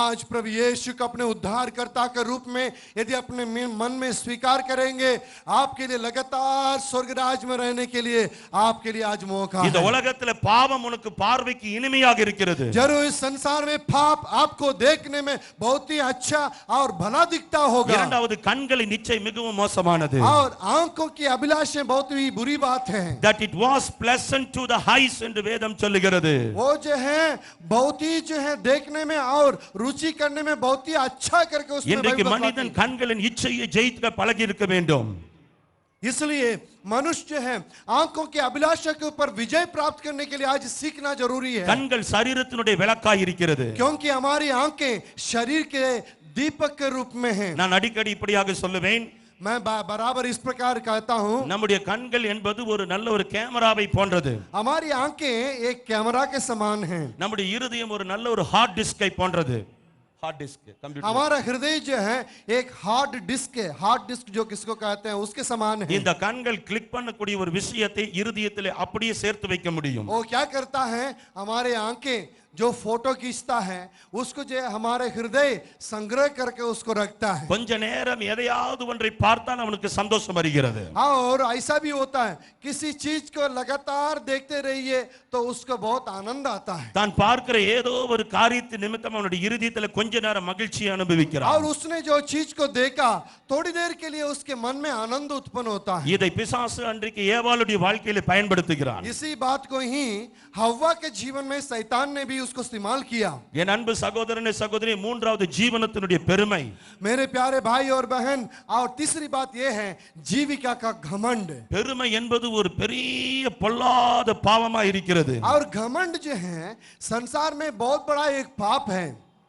आज प्रभु यीशु को अपने उद्धारकर्ता के रूप में यदि अपने मन में स्वीकार करेंगे, आपके लिए लगातार स्वर्गराज में रहने के लिए आपके लिए आज मौका இந்த है. உலகத்துல பாவம் உனக்கு பார்வைக்கு இனிமையாக இருக்கிறது. जरूर इस संसार में पाप आपको देखने में बहुत ही अच्छा और भला दिखता होगा. இரண்டாவது கண்களின் இச்சை மிகவும் மோசமானது. और आंखों की अभिलाषें बहुत ही बुरी बात है. that it was pleasant to the eyes என்று வேதம் சொல்லுகிறது. वो जो है बहुत ही जो है देखने में और रुचि करने में बहुत ही अच्छा करके उसमें இன்றைக்கு बाइबल மனிதன் बताती है. கண்களின் இச்சையை ஜெயிக்க பழகி இருக்க வேண்டும். इसलिए मनुष्य जो है आंखों की अभिलाषा के ऊपर विजय प्राप्त करने के लिए आज सीखना जरूरी है. கண்கள் சரீரத்தினுடைய விளக்காய் இருக்கிறது. क्योंकि हमारी आंखें शरीर के दीपक के रूप में हैं. நான் அடிக்கடி இப்படியாக சொல்லுவேன். मैं बराबर इस प्रकार कहता हूं. நம்முடைய கண்கள் என்பது ஒரு நல்ல ஒரு கேமராவை போன்றது. हमारी आंखें एक कैमरा के समान हैं. நம்முடைய இருதயம் ஒரு நல்ல ஒரு ஹார்ட் டிஸ்கை போன்றது. हार्ड डिस्क कंप्यूटर हमारा हृदय जो है एक हार्ड डिस्क है. हार्ड डिस्क जो किसको कहते हैं उसके समान है. இந்த கண்கள் கிளிக் பண்ணக்கூடிய ஒரு விஷயத்தை இருதயத்திலே அப்படியே சேர்த்து வைக்க முடியும். वो क्या करता है, हमारे आंखें जो फोटो खींचता है उसको जो हमारे हृदय संग्रह करके उसको रखता है। கொஞ்ச நேரம் எதையாவது ஒன்றை பார்த்தால் அவனுக்கு சந்தோஷம் வருகிறது. और ऐसा भी होता है किसी चीज को लगातार देखते रहिए तो उसको बहुत आनंद आता है। தான் பார்க்கிற ஏதோ ஒரு காரியத்தின் நிமித்தம் அவனுடைய இருதயத்தில் கொஞ்ச நேரம் மகிழ்ச்சியை அனுபவிக்கிறான். और उसने जो चीज को देखा थोड़ी देर के लिए उसके मन में आनंद उत्पन्न होता है। இதை பிசாசு அன்றைக்கு ஏவாளுடைய வாழ்க்கையில பயன்படுத்துகிறான். इसी बात को ही हव्वा के जीवन में शैतान ने भी उसको इस्तेमाल किया। என் அன்பு சகோதரனே சகோதரி, மூன்றாவது ஜீவனத்தினுடைய பெருமை. मेरे प्यारे भाई और बहन, और तीसरी बात यह है जीविका का घमंड। பெருமை என்பது ஒரு பெரிய பொல்லாத பாவமா இருக்கிறது. और घमंड जो है संसार में बहुत बड़ा एक पाप है।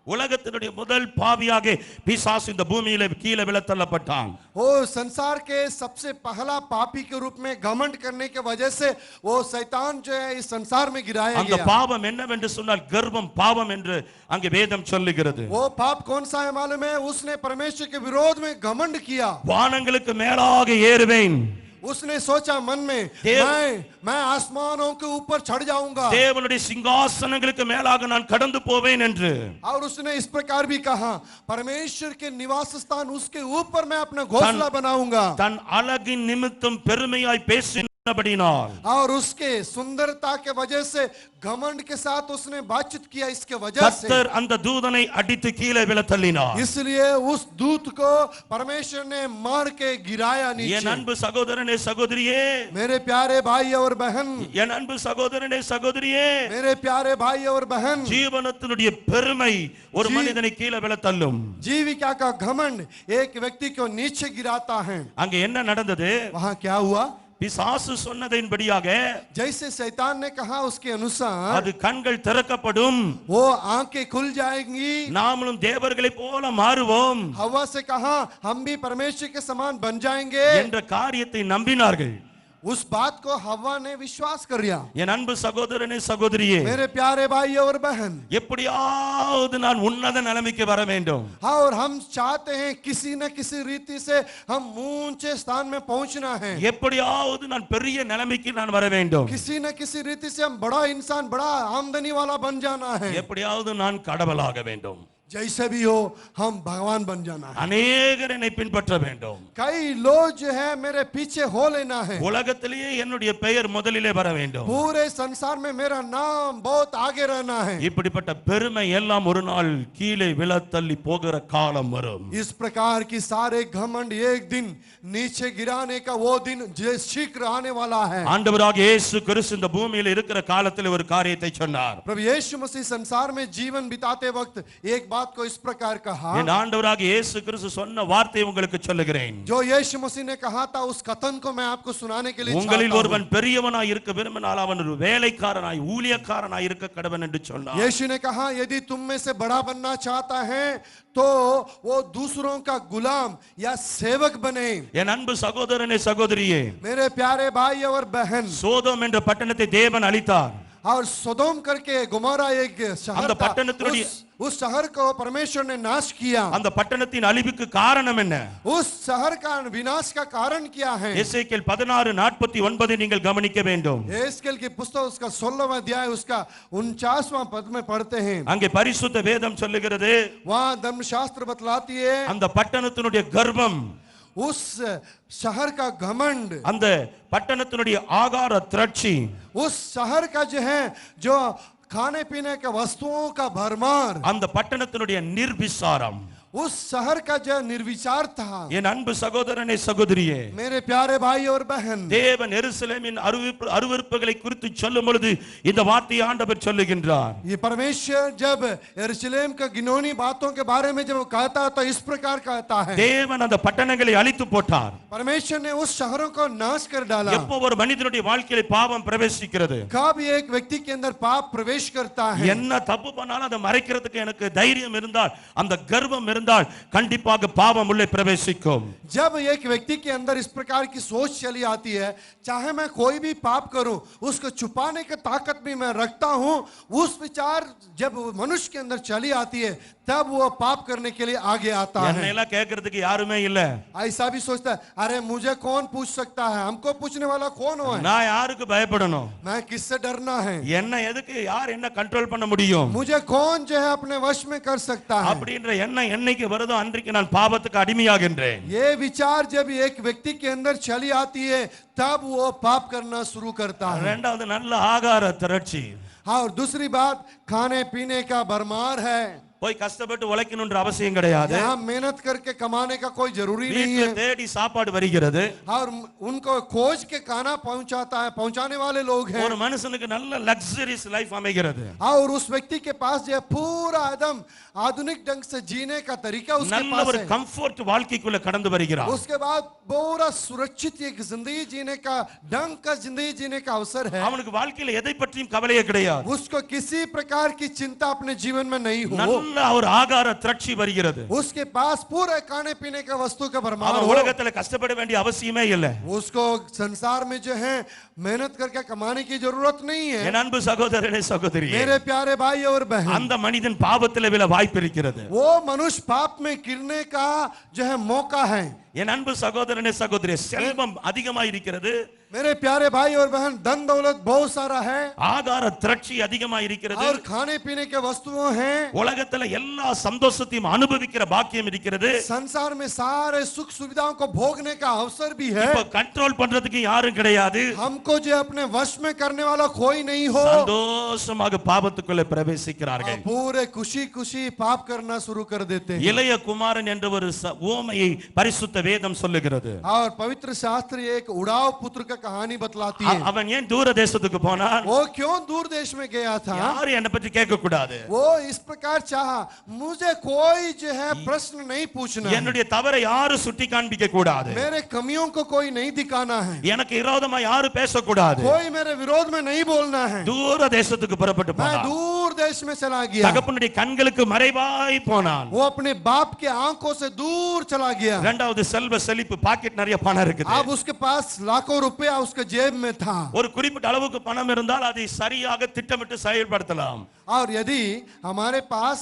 உலகத்தினுடைய முதல் பாவியாக பிசாசு இந்த பூமியில கீழே விழத்தள்ளப்பட்டான். वो संसार के सबसे पहला पापी के रूप में घमंड करने के वजह से वो शैतान जो है इस संसार में गिराया அந்த गया। பாவம் என்னவென்று சொன்னால் கர்வம் பாவம் என்று அங்கே வேதம் சொல்லுகிறது. वो पाप कौन सा है मालूम है? उसने परमेश्वर के विरोध में घमंड किया। வானங்களுக்கு மேலாக ஏறுவேன். उसने सोचा मन में मैं आसमानों के ऊपर चढ़ जाऊंगा। தேவனுடைய சிங்காசனங்களுக்கு மேலாக நான் கடந்து போவேன் என்று. और उसने इस प्रकार भी कहा परमेश्वर के निवास स्थान उसके ऊपर मैं अपना घोंसला बनाऊंगा। தன் அழகின் நிமித்தம் பெருமையாய் பேசினபடினால் और उसके सुंदरता के वजह से घमंड के साथ उसने बातचीत किया, इसके वजह से கர்த்தர் அந்த தூதனை அடித்து கீழே விழத்தள்ளினார். इसलिए उस दूत को परमेश्वर ने मार के गिराया என் नीचे। அன்பு சகோதரனே சகோதரியே, मेरे प्यारे भाई और बहन, என் அன்பு சகோதரனே சகோதரியே, मेरे प्यारे भाई और बहन, ஜீவனத்தினுடைய பெருமை ஒரு மனிதனை கீழே விழத்தள்ளும். जीविका का घमंड एक व्यक्ति को नीचे गिराता है। அங்க என்ன நடந்தது? वहां क्या हुआ? பிசாசு சொன்னதின்படியாக जैसे शैतान ने कहा उसके अनुसार அது கண்கள் திறக்கப்படும், वो आंखें खुल जाएंगी। நாமளும் தேவர்களை போல மாறுவோம் हवा से कहा हम भी परमेश्वर के समान बन जाएंगे। என்ற காரியத்தை நம்பினார்கள். उस बात को हवा ने विश्वास कर लिया। என் அன்பு சகோதரனே சகோதரியே, मेरे प्यारे भाई और बहन, எப்படியாவது நான் உன்னத நிலைமைக்கு வர வேண்டும். हाँ, और हम चाहते हैं किसी न किसी रीति से हम ऊंचे स्थान में पहुंचना है। எப்படியாவது நான் பெரிய நிலைமைக்கு நான் வர வேண்டும். किसी न किसी रीति से हम बड़ा इंसान, बड़ा आमदनी वाला बन जाना है। எப்படியாவது நான் கடவுளாக வேண்டும். जैसे भी हो हम भगवान बन जाना है। அநேகர் என்னை பின்பற்ற வேண்டும். कई लोग जो है मेरे पीछे हो लेना है। உலகத்திலேயே என்னுடைய பெயர் முதலிலே வர வேண்டும். पूरे संसार में मेरा नाम बहुत आगे रहना है। இப்படிப்பட்ட பெருமை எல்லாம் ஒரு நாள் கீழே விழத்தள்ளி போகிற காலம் வரும். इस प्रकार की सारे घमंड एक दिन नीचे गिराने का वो दिन शीघ्र आने वाला है। ஆண்டவராக இயேசு கிறிஸ்து இந்த பூமியில் இருக்கிற காலத்தில் ஒரு காரியத்தை சொன்னார். प्रभु यीशु मसीह संसार में जीवन बिताते वक्त एक बात को इस प्रकार कहा। என் ஆண்டவராக இயேசு கிறிஸ்து சொன்ன வார்த்தையை உங்களுக்கு சொல்லுகிறேன். जो यीशु मसीह ने कहा था उस कथन को मैं आपको सुनाने के लिए உங்களில் चाहता हूं। ஒருவன் பெரியவனாய் இருக்க விரும்பினால் அவன் ஒரு வேலைக்காரனாய் ஊழியக்காரனாய் இருக்க கடவன் என்று சொன்னார். यीशु ने कहा यदि तुम में से बड़ा बनना चाहता है तो वो दूसरों का गुलाम या सेवक बने। என் அன்பு சகோதரனே சகோதரியே, मेरे प्यारे भाई और बहन, சோதோம் என்ற பட்டணத்தை தேவன் அழித்தார். और सोदोम करके गुमोरा एक शहर அந்த था, பட்டணத்தினுடைய उस शहर को परमेश्वर ने नाश किया। அந்த பட்டணத்தின் அழிவுக்கு காரணம் என்ன? उस शहर का विनाश का कारण क्या है? எசேக்கியேல் 16:49 நீங்கள் கவனிக்க வேண்டும். एस्केल की पुस्तक उसका 16वां अध्याय उसका 49वां पद में पढ़ते हैं। அங்கே பரிசுத்த வேதம் சொல்லுகிறது, वहां धर्मशास्त्र बतलाती है அந்த பட்டணத்தினுடைய கர்வம், उस शहर का घमंड, அந்த பட்டணத்தினுடைய ஆகார திரட்சி, उस शहर का जो है जो खाने पीने के वस्तुओं का भरमार, அந்த பட்டணத்தினுடைய நிர்விசாரம், उस शहर का जो निर्विचार था। என் அன்பு சகோதரனே சகோதரியே, मेरे प्यारे भाई और बहन, தேவன் எருசலேமின் அருவருப்புகளை குறித்து சொல்லும் பொழுது இந்த வார்த்தையை ஆண்டவர் சொல்லுகின்றார். ये परमेश्वर जब यरूशलेम का घिनौनी बातों के बारे में जब कहता है तो इस प्रकार कहता है। தேவன் அந்த பட்டணங்களை அழித்து போட்டார். परमेश्वर ने उस शहरों को नाश कर डाला। எப்போ ஒரு மனிதனுடைய வாழ்க்கையில பாவம் பிரவேசிக்கிறது, कब एक व्यक्ति के अंदर पाप प्रवेश करता है, என்ன தப்பு பண்ணாலும் அதை மறைக்கிறதுக்கு எனக்கு தைரியம் இருந்தால், அந்த கர்வம் இருந்தால் இருந்தால் கண்டிப்பாக பாவம் உள்ளே பிரவேசிக்கும். जब एक व्यक्ति के अंदर इस प्रकार की सोच चली आती है, चाहे मैं कोई भी पाप करूं, उसको छुपाने की ताकत भी मैं रखता हूं, उस विचार जब मनुष्य के अंदर चली आती है, तब वो पाप करने के लिए आगे आता है. என்னையெல்லாம் கேட்கறதுக்கு யாருமே இல்ல. ऐसा भी सोचता है, अरे मुझे कौन पूछ सकता है, हमको पूछने वाला कौन हो है, நான் யாருக்கு பயப்படணும், मैं किससे डरना है, என்ன எதுக்கு யார் என்ன கண்ட்ரோல் பண்ண முடியும், मुझे कौन जो है अपने वश में कर सकता है. அப்படின்ற எண்ணம் என்னைக்கு வருதோ அன்றைக்கு நான் பாவத்துக்கு அடிமையாகின்றேன். ये विचार जब एक व्यक्ति के अंदर चली आती है, तब वो पाप करना शुरू करता है. இரண்டாவது நல்ல ஆகார திரட்சி. हाँ, और दूसरी बात खाने पीने का भरमार है. போய் கஷ்டப்பட்டு உழைக்கணும்ன்ற அவசியம் கிடையாது. यहाँ मेहनत करके कमाने का कोई जरूरी नहीं வீட்டுல है. தேடி சாப்பாடு வருகிறது. और उनको खोज के खाना पहुंचाता है, पहुंचाने वाले लोग हैं. ஒரு மனுஷனுக்கு நல்ல லக்ஸரிஸ் லைஃப் அமைகிறது. और उस व्यक्ति के पास जो है पूरा एकदम आधुनिक ढंग से जीने का तरीका उसके நல்ல पास ஒரு है. கம்ஃபர்ட் வாழ்க்கைக்குள்ள கடந்து வருகிறார். उसके बाद पूरा सुरक्षित एक जिंदगी जीने का ढंग का जिंदगी जीने का अवसर है. அவனுக்கு வாழ்க்கையில எதை பற்றியும் கவலையே கிடையாது. उसको किसी प्रकार की चिंता अपने जीवन में नहीं हो. நல்ல ஒரு ஆகார திரட்சி வருகிறது. उसके पास पूरे खाने पीने का वस्तु का भरमार அவன் हो. உலகத்துல கஷ்டப்பட வேண்டிய அவசியமே இல்லை. उसको संसार में जो है मेहनत करके कमाने की जरूरत नहीं है. என் அன்பு சகோதரனே சகோதரியே, मेरे प्यारे भाई और बहन, அந்த மனிதன் பாவத்தில் விழ வாய்ப்பு இருக்கிறது. वो मनुष्य पाप में गिरने का जो है मौका है. என் அன்பு சகோதரனே சகோதரியே, செல்வம் அதிகமாக இருக்கிறது, मेरे प्यारे भाई और बहन, धन दौलत बहुत सारा है ஆகார திரட்சி அதிகமாக இருக்கிறது, और खाने पीने के वस्तुओं हैं. உலகத்துல எல்லா சந்தோஷத்தையும் அனுபவிக்கிற பாக்கியம் இருக்கிறது. संसार में सारे सुख सुविधाओं को भोगने का अवसर भी है. இப்ப கண்ட்ரோல் பண்றதுக்கு யாரும் கிடையாது. हमको जो अपने वश में करने वाला कोई नहीं हो. சந்தோஷமாக பாவத்துக்குள்ள பிரவேசிக்கிறார்கள். पूरे खुशी खुशी पाप करना शुरू कर देते हैं. இளைய குமாரன் என்ற ஒரு உவமையை பரிசுத்த வேதம் சொல்லுகிறது. और पवित्र शास्त्र एक उड़ाव पुत्र का कहानी बतलाती है. அவன் ஏன் தூர தேசத்துக்கு போனான்? वो क्यों दूर देश में गया था? யாரும் என்னை பற்றி கேட்க கூடாது. वो इस प्रकार चाहा, मुझे कोई जो है प्रश्न नहीं पूछना है. என்னுடைய தவறை யாரும் சுட்டி காண்பிக்க கூடாது. मेरे कमियों को कोई नहीं दिखाना है. எனக்கு விரோதமா யாரும் பேசக்கூடாது. कोई मेरे विरोध में नहीं बोलना है. தூர தேசத்துக்கு புறப்பட்டு मैं போனான். दूर देश में चला गया. தகப்பனுடைய கண்களுக்கு மறைவாய் போனான். वो अपने बाप के आंखों से दूर चला गया. இரண்டாவது செல்வ செழிப்பு, பாக்கெட் நிறைய பணம் இருக்குது. अब उसके पास लाखों रुपया उसके जेब में था. ஒரு குறிப்பிட்ட அளவுக்கு பணம் இருந்தால் அதை சரியாக திட்டமிட்டு செயல்படுத்தலாம். और यदि हमारे पास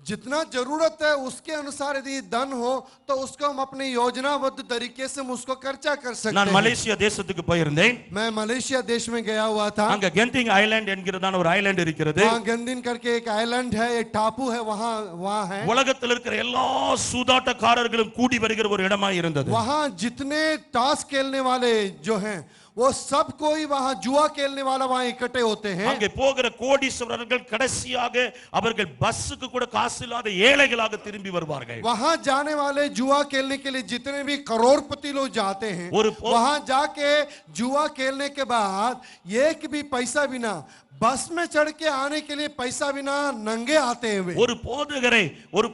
जितना जरूरत है उसके अनुसार यदि धन हो, तो उसको हम अपनी योजनाबद्ध तरीके से हम उसको खर्चा कर सकते நான் हैं. மலேசியா தேசத்துக்கு போயிருந்தேன். मैं मलेशिया देश में गया हुआ था. அங்க கெந்திங் ஐலாண்ட் என்கிறதான ஒரு ஐலாண்ட் இருக்கிறது. वहाँ गंदिन करके एक आइलैंड है, एक टापू है, वहाँ है. உலகத்தில் இருக்கிற எல்லா சூதாட்டக்காரர்களும் கூடி வருகிற ஒரு இடமா இருந்தது. वहाँ जितने ताश खेलने वाले जो हैं, वो सब कोई वहाँ जुआ खेलने वाला वहाँ इकट्ठे होते हैं. அங்கே போகிற கோடீஸ்வரர்கள் கடைசியாக அவர்கள் பஸ்ஸுக்கு கூட காசு இல்லாத ஏழைகளாக திரும்பி வருவார்கள். वहाँ जाने वाले जुआ खेलने के लिए जितने भी करोड़पति लोग जाते हैं, वहाँ जाके जुआ खेलने के बाद एक भी पैसा बिना बस में चढ़ के आने के लिए पैसा बिना नंगे आते हैं वे. ஒரு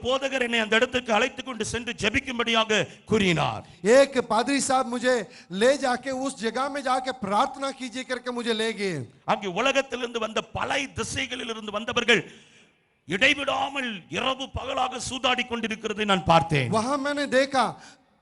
போதகர் என்னை அந்த இடத்துக்கு அழைத்துக் கொண்டு சென்று ஜெபிக்கும்படியாக கூறினார். एक पादरी साहब मुझे ले जाके उस जगह में जाके प्रार्थना कीजिए करके मुझे ले गए. அங்கே உலகத்திலிருந்து வந்த பல திசைகளிலிருந்து வந்தவர்கள் இடைவிடாமல் இரவு பகலாக சூதாடி கொண்டிருக்கிறதை நான் பார்த்தேன். वहां मैंने देखा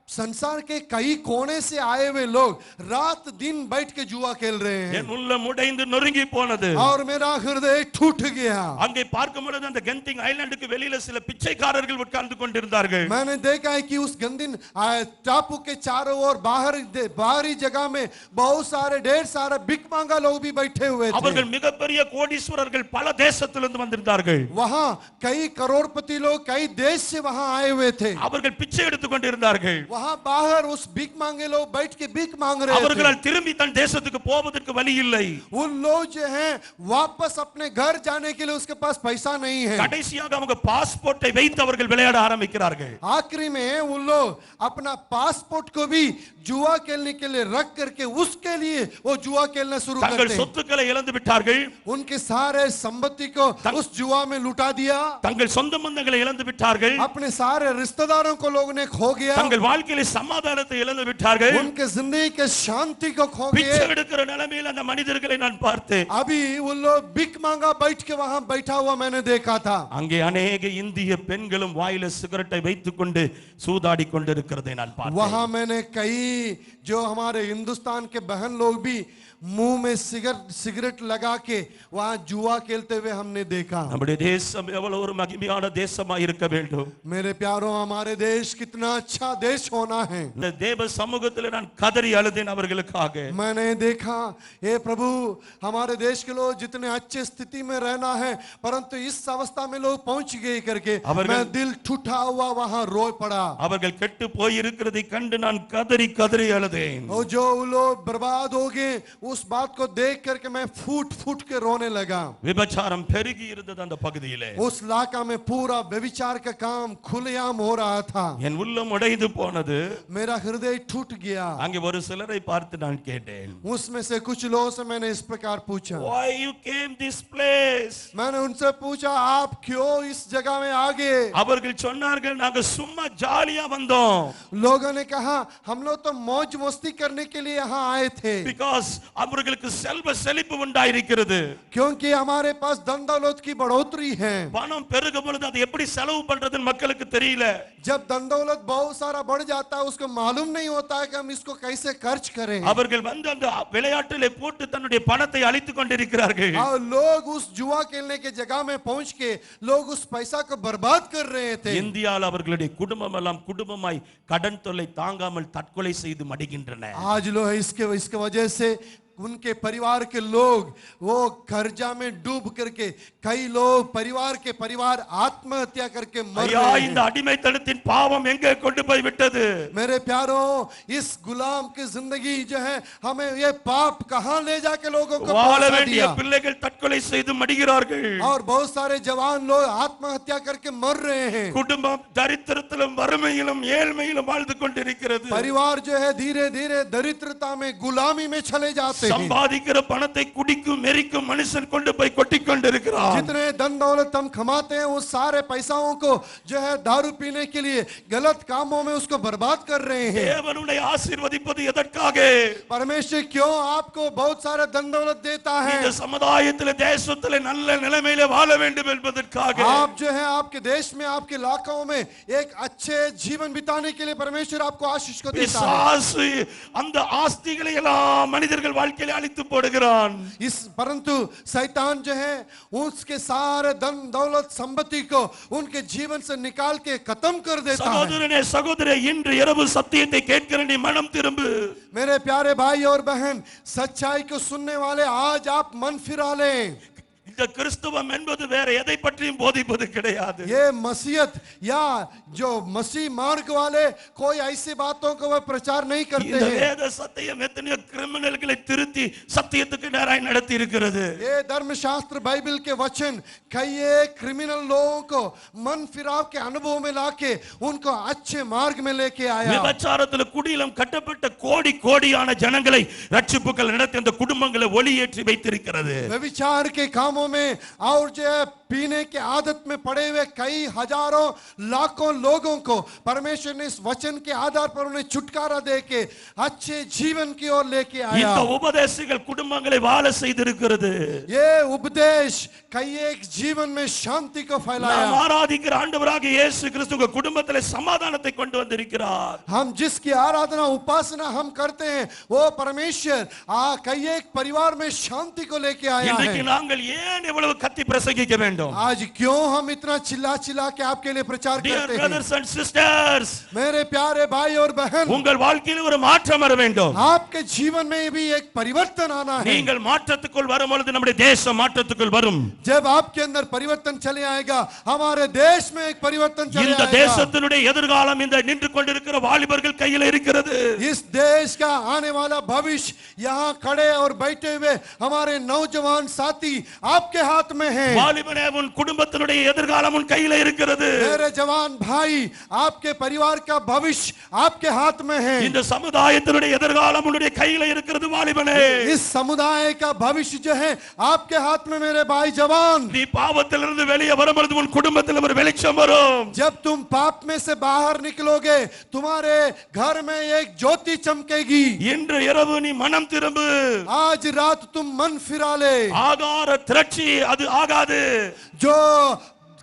संसार के कई कोने से आए हुए लोग रात दिन बैठ के जुआ खेल रहे हैं. என் உள்ளம் உடைந்து நொறுங்கி போனது. और मेरा हृदय टूट गया. அங்கே பார்க்கும் பொழுது அந்த கெந்திங் ஐலாண்டுக்கு வெளியில சில பிச்சைக்காரர்கள் உட்கார்ந்து கொண்டிருந்தார்கள். मैंने देखा है कि उस गंदिन टापू के चारों ओर बाहरी जगह में बहुत सारे ढेर सारे भिख मांगा लोग भी बैठे हुए थे. அவர்கள் மிகப்பெரிய கோடீஸ்வரர்கள் பல தேசத்திலிருந்து வந்திருந்தார்கள். वहां कई करोड़पति लोग कई देश से वहां आए हुए थे. அவர்கள் பிச்சை எடுத்துக் கொண்டிருந்தார்கள். वहां बाहर उस भीख मांगे लोग बैठ के भीख मांग रहे थे. அவர்களால் திரும்பி தன் தேசத்துக்கு போவதற்கு வழி இல்லை. उन लोग जो हैं वापस अपने घर जाने के लिए उसके पास पैसा नहीं है. கடைசியாக அவங்க பாஸ்போர்ட்டை வைத்து அவர்கள் விளையாட ஆரம்பிக்கிறார்கள். आखिरी में उन लोग अपना पासपोर्ट को भी जुआ खेलने के लिए रख करके उसके लिए वो जुआ खेलना शुरू தங்கள் करते हैं. சொத்துக்களை இழந்து விட்டார்கள். उनके सारे संपत्ति को उस जुआ में लुटा दिया. தங்கள் சொந்த பந்தங்களை இழந்து விட்டார்கள். अपने सारे रिश्तेदारों को लोगों ने खो गया. தங்கள் வாழ்க்கையில் வாழ்க்கையில சமாதானத்தை இழந்து விட்டார்கள். उनके जिंदगी के शांति को खो பிச்சை गए। எடுக்கிற நிலைமையில் அந்த மனிதர்களை நான் பார்த்தேன். अभी वो लोग भिख मांगा बैठ के वहां बैठा हुआ मैंने देखा था। அங்கே अनेक இந்திய பெண்களும் வாயில சிகரெட்டை வைத்துக்கொண்டு சூதாடி கொண்டிருக்கிறதை நான் பார்த்தேன். वहां मैंने कई जो हमारे हिंदुस्तान के बहन लोग भी मुंह में सिगरेट लगा के वहां जुआ खेलते हुए हमने देखा। நம்முடைய தேசம் எவ்வளவு ஒரு மகிமையான தேசமா இருக்க வேண்டும். मेरे प्यारों, हमारे देश कितना अच्छा देश होना है। இந்த தேவ சமூகத்தில் நான் கதறி அழுதேன் அவர்களுக்காக. मैंने देखा, हे प्रभु, हमारे देश के लोग जितने अच्छे स्थिति में रहना है, परंतु इस अवस्था में लोग पहुंच गए करके मैं दिल ठुठा हुआ वहां रो पड़ा। அவர்கள் கெட்டு போய் இருக்கிறதை கண்டு நான் கதறி கதறி அழுதேன். और जो लोग बर्बाद हो गए उस बात को देख करके मैं फूट फूट के रोने लगा। விபச்சாரம் பெருகி இருந்தது அந்த பகுதியிலே. उस इलाका में पूरा व्यभिचार का काम खुलेआम हो रहा था। என் உள்ளம் உடைந்து போனது. मेरा हृदय टूट गया। அங்கே ஒரு சிலரை பார்த்து நான் கேட்டேன், उसमें से कुछ लोगों से मैंने इस प्रकार पूछा, why you came this place? मैंने उनसे पूछा, आप क्यों इस जगह में आ गए? அவர்கள் சொன்னார்கள், நாங்க சும்மா ஜாலியா வந்தோம். लोगों ने कहा, हम लोग तो मौज मस्ती करने के लिए यहाँ आए थे, because அவர்களுக்கு செல்வ செழிப்பு உண்டாயிருக்கிறது. क्योंकि हमारे पास धन दौलत की बढ़ोतरी है। பணம் பெருகும் பொழுது அதை எப்படி செலவு பண்றதுன்னு மக்களுக்கு தெரியல. जब धन दौलत बहुत सारा बढ़ जाता है उसको मालूम नहीं होता है कि हम इसको कैसे खर्च करें। அவர்கள் வந்து அந்த விளையாட்டிலே போட்டு தன்னுடைய பணத்தை அழித்துக் கொண்டிருக்கிறார்கள். और लोग उस जुआ खेलने के जगह में पहुंच के लोग उस पैसा को बर्बाद कर रहे थे। இந்தியாவில் அவர்களுடைய குடும்பம் எல்லாம் குடும்பமாய் கடன் தொல்லை தாங்காமல் தற்கொலை செய்து மடிகின்றன. आज लोग इसके वजह से उनके परिवार के लोग वो कर्जा में डूब करके कई लोग परिवार आत्महत्या करके मर ஐயா, रहे இந்த हैं। அடிமைத்தனத்தின் பாவம் எங்கே கொண்டு போய் விட்டது? मेरे प्यारों, इस गुलाम की जिंदगी जो है हमें ये पाप कहां ले जाके लोगों को வாழ पहुंचा வேண்டிய दिया। பிள்ளைகள் தற்கொலை செய்து மடிகிறார்கள். और बहुत सारे जवान लोग आत्महत्या करके मर रहे हैं। குடும்பம் தரித்திரத்திலும் வறுமையிலும் ஏழ்மையிலும் வாழ்ந்து கொண்டிருக்கிறது. परिवार जो है धीरे धीरे दरिद्रता में गुलामी में चले जाते हैं। சம்பாதிக்கிற பணத்தை குடிக்கும் மெரிக்கும் மனுஷன் கொண்டு போய் கொட்டிக் கொண்டிருக்கிறான். जितने धन दौलत हम कमाते हैं उस सारे पैसाओं को जो है दारू पीने के लिए गलत कामों में उसको बर्बाद कर रहे हैं। தேவனுடைய ஆசீர்வதிப்பது எதற்காக? परमेश्वर क्यों आपको बहुत सारा धन दौलत देता है? இந்த சமுதாயத்திலே தேசத்திலே நல்ல நிலைமையிலே வாழ வேண்டும் என்பதற்காக. आप जो है आपके देश में आपके इलाकों में एक अच्छे जीवन बिताने के लिए परमेश्वर आपको आशीष को देता है। பிசாசு அந்த ஆஸ்திகளை எல்லாம் மனிதர்கள் வாழ்க்கையிலே அழித்து போடுகிறான். इस परंतु शैतान जो है उसके सारे धन दौलत संपत्ति को उनके जीवन से निकाल के खत्म कर देता है। சகோதரனே சகோதரி, இன்று இரவு சத்தியத்தை கேட்கிற நீ மனம் திரும்பு. मेरे प्यारे भाई और बहन, सच्चाई को सुनने वाले आज आप मन फिरा लें। இந்த கிறிஸ்தவம் என்பது வேற எதை பற்றியும் போதிப்பது கிடையாது. ये मसीहत या जो मसीह मार्ग वाले कोई ऐसी बातों को वह प्रचार नहीं करते இந்த हैं। வேத சத்தியம் எத்தனையோ கிரிமினல்களை திருத்தி சத்தியத்துக்கு நேராய் நடத்தி இருக்கிறது. ये धर्मशास्त्र बाइबल के वचन कई एक क्रिमिनल लोगों को मन फिराव के अनुभव में लाके उनको अच्छे मार्ग में लेके आया। விபச்சாரத்தில் குடியிலும் கட்டப்பட்ட கோடி கோடியான ஜனங்களை ரட்சிப்புகள் நடத்தி அந்த குடும்பங்களை ஒளியேற்றி வைத்திருக்கிறது. व्यभिचार के कामों में और जो है पीने के आदत में पड़े हुए कई हजारों लाखों लोगों को परमेश्वर ने इस वचन के आधार पर उन्हें छुटकारा देके अच्छे जीवन की ओर लेके आया। இந்த உபதேசங்கள் குடும்பங்களை வாழ செய்திருக்கிறது. ये उपदेश कई एक जीवन में शांति को நாம் फैलाया। ஆராதிக்கிற ஆண்டவராகிய இயேசு கிறிஸ்து உங்க குடும்பத்திலே சமாதானத்தை கொண்டு வந்திருக்கிறார். हम जिसकी आराधना उपासना हम करते हैं वो परमेश्वर कई एक परिवार में शांति को लेके आया இன்றைக்கு है। நாங்கள் ஏன் இவ்வளவு கத்தி பிரசங்கிக்க வேண்டும்? आज क्यों हम इतना चिल्ला चिल्ला के आपके लिए प्रचार Dear करते हैं? brothers and sisters, मेरे प्यारे भाई और बहन, உங்கள் வாழ்க்கையில் ஒரு மாற்றம் வர வேண்டும். आपके जीवन में भी एक परिवर्तन आना है। நீங்கள் மாற்றத்துக்குள் வரும்பொழுது நம்முடைய தேசம் மாற்றத்துக்குள் வரும். जब आपके अंदर परिवर्तन चले आएगा हमारे देश में एक परिवर्तन चले இந்த आएगा। தேசத்தினுடைய எதிர்காலம் இந்த நின்று கொண்டிருக்கிற வாலிபர்கள் கையில் இருக்கிறது. इस देश का आने वाला भविष्य यहाँ खड़े और बैठे हुए हमारे नौजवान साथी आपके हाथ में है। வாலிபனே உன் குடும்பத்தினுடைய எதிர்காலம் உன் கையில இருக்கிறது. मेरे जवान भाई, आपके परिवार का भविष्य आपके हाथ में है. இந்த சமுதாயத்தினுடைய எதிர்காலம் உன்னுடைய கையில இருக்கிறது வாலிபனே. इस समुदाय का भविष्य जो है आपके हाथ में मेरे भाई जवान. நீ பாவத்திலிருந்து வெளியே வரும்பொழுது உன் குடும்பத்தில் ஒரு வெளிச்சம் வரும். जब तुम पाप में से बाहर निकलोगे तुम्हारे घर में एक ज्योति चमकेगी. இன்று இரவு நீ மனம் திரும்பு. आज रात तुम मन फिरा ले. ஆகார திரட்சி அது ஆகாது. जो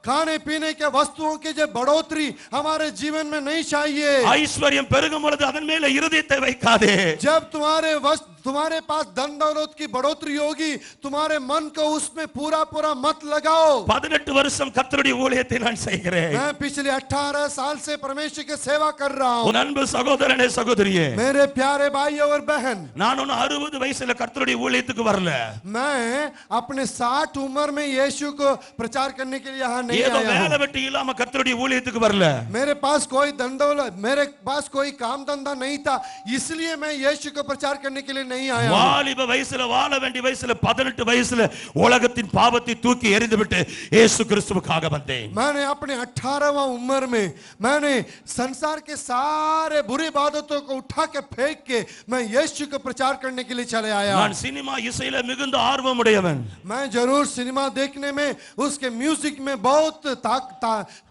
खाने पीने के वस्तुओं की जो बढ़ोतरी हमारे जीवन में नहीं चाहिए. ஐஸ்வர்யம் பெருகும் பொழுது அதன் மேல இருதயத்தை வைக்காதே. जब तुम्हारे पास धन दौलत की बढ़ोतरी होगी तुम्हारे मन को उसमें पूरा पूरा मत लगाओ. 18 வருஷம் கர்த்தருடைய ஊழியத்தை நான் செய்கிறேன். मैं पिछले 18 साल से परमेश्वर की सेवा कर रहा हूं. உன் அன்பு சகோதரனே சகோதரியே, मेरे प्यारे भाई और बहन, நான் ஒன்னு 60 வயசுல கர்த்தருடைய ஊழியத்துக்கு வரல. मैं अपने 60 उम्र में यीशु को प्रचार करने के लिए यहाँ नहीं ஏதோ आया வேலை हूं. வெட்டி இல்லாம கர்த்தருடைய ஊழியத்துக்கு வரல. मेरे पास कोई धन दौलत, मेरे पास कोई काम धंधा नहीं था, इसलिए मैं यीशु को प्रचार करने के लिए नहीं आया हूं. வாலிப வயசுல வாழ வேண்டிய வயசுல 18 வயசுல உலகத்தின் பாவத்தை தூக்கி எறிந்துவிட்டு இயேசு கிறிஸ்துவுக்காக வந்தேன். मैंने अपने 18वां उम्र में मैंने संसार के सारे बुरी बातों को उठा के फेंक के मैं यीशु को प्रचार करने के लिए चले आया. நான் சினிமா இசையில மிகுந்த ஆர்வம் உடையவன். मैं जरूर सिनेमा देखने में उसके म्यूजिक में बहुत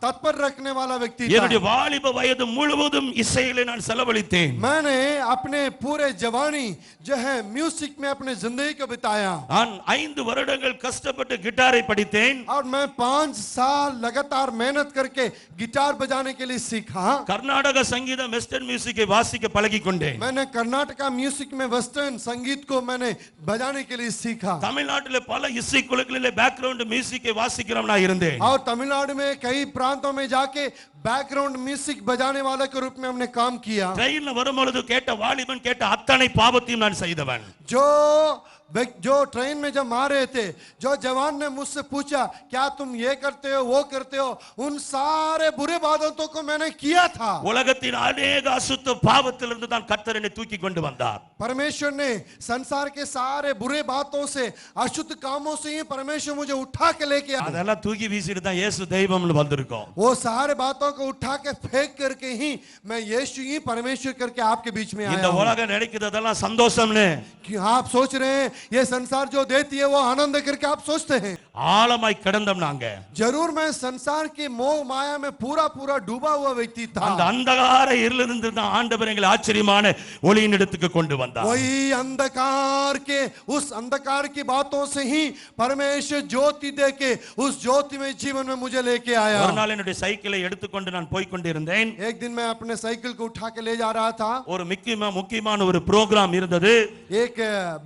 तत्पर रखने वाला व्यक्ति था. என்னுடைய வாலிப வயது முழுவதும் இசையிலே நான் செலவழித்தேன். मैंने अपने पूरे जवानी जो है म्यूजिक में अपने जिंदगी को बिताया. நான் 5 வருடங்கள் கஷ்டப்பட்டு கிட்டாரை படித்தேன். और मैं 5 साल लगातार मेहनत करके गिटार बजाने के लिए सीखा. கர்நாடக சங்கீதம் வெஸ்டர்ன் மியூசிக்கை வாசிக்க பழகிக் கொண்டேன். मैंने कर्नाटका म्यूजिक में वेस्टर्न संगीत को मैंने बजाने के लिए सीखा. தமிழ்நாட்டிலே பல இசை குழுக்களிலே பேக்ரவுண்ட் மியூசிக்கை வாசிக்கிறவனா இருந்தேன். और तमिलनाडु में कई प्रांतों में जाके बैकग्राउंड म्यूजिक बजाने वाले के रूप में हमने काम किया. ட்ரெயின்ல வரும்பொழுது கேட்ட வாலிபன் கேட்ட அத்தனை பாவத்தையும் நான் செய்தவன். जो ट्रेन में जब आ रहे थे जो जवान ने मुझसे पूछा क्या तुम ये करते हो वो करते हो, उन सारे बुरे बातों को मैंने किया था. உலகத்தின் अनेक அசுத்த பாவத்திலிருந்து தான் கர்த்தர் என்னை தூக்கி கொண்டு வந்தார். परमेश्वर ने संसार के सारे बुरे बातों से अशुद्ध कामों से ही परमेश्वर मुझे उठा के लेके आया. அதெல்லாம் தூக்கி வீசிட்டு தான் இயேசு தெய்வம்னு வந்திருக்கோம். वो सारे बातों को उठा के फेंक करके ही मैं यीशु ही परमेश्वर करके आपके बीच में இந்த आया हूं. உலகம் நினைக்கிறதெல்லாம் சந்தோஷம்னு कि आप सोच रहे हैं ये संसार जो देती है वो आनंद करके आप सोचते हैं. ஆழமாய் கிடந்தோம் நாங்க. जरूर मैं संसार के मोह माया में पूरा पूरा डूबा हुआ व्यक्ति था. அந்த அந்தகார இருளிலிருந்து தான் ஆண்டவர் எங்களை ஆச்சரியமான ஒளியின் இடத்துக்கு கொண்டு வந்தார். वही अंधकार के उस अंधकार की बातों से ही परमेश्वर ज्योति देके उस ज्योति में जीवन में मुझे लेके आया. ஒரு நாள் என்னுடைய சைக்கிளை எடுத்துக்கொண்டு நான் போய் கொண்டிருந்தேன். एक दिन मैं अपने साइकिल को उठा के ले जा रहा था. ஒரு முக்கியமான ஒரு ப்ரோகிராம் இருந்தது. एक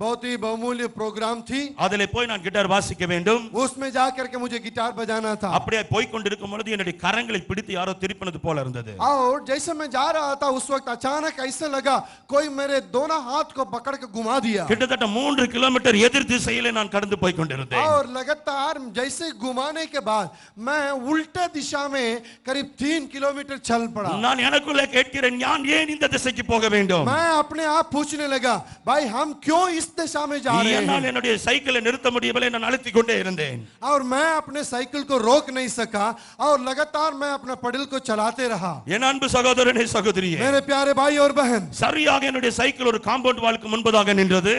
बहुत ही बहुमूल्य प्रोग्राम थी. அதிலே போய் நான் கிட்டார் வாசிக்க வேண்டும். उसमें जाकर के मुझे गिटार बजाना था. அப்படியே போய் கொண்டிருக்கும் பொழுது என்னுடைய கரங்களை பிடித்து யாரோ திருப்பினது போல இருந்தது. और जैसे मैं जा रहा था उस वक्त अचानक ऐसा लगा कोई मेरे दोनों हाथ को पकड़ के घुमा दिया. கிட்டத்தட்ட 3 கிலோமீட்டர் எதிர் திசையிலே நான் கடந்து போய் கொண்டிருந்தேன். और लगातार जैसे घुमाने के बाद मैं उल्टे दिशा में करीब 3 किलोमीटर चल पड़ा. நான் எனக்குள்ள கேட்கிறேன் நான் ஏன் இந்த திசைக்கு போக வேண்டும்? मैं अपने आप पूछने लगा भाई हम क्यों इस दिशा में जा रहे என்னால் हैं. என்னுடைய சைக்கிளை நிறுத்த முடியவில்லை. நான் அழுத்திக் கொண்டே இருந்தேன். और मैं अपने साइकिल को रोक नहीं सका और लगातार मैं अपना पेडल को चलाते रहा. என் அன்பு சகோதரனே சகோதரியே, मेरे प्यारे भाई और बहन, சரியாக என்னுடைய சைக்கிள் ஒரு காம்பவுண்ட் வாலுக்கு முன்பதாக நின்றது.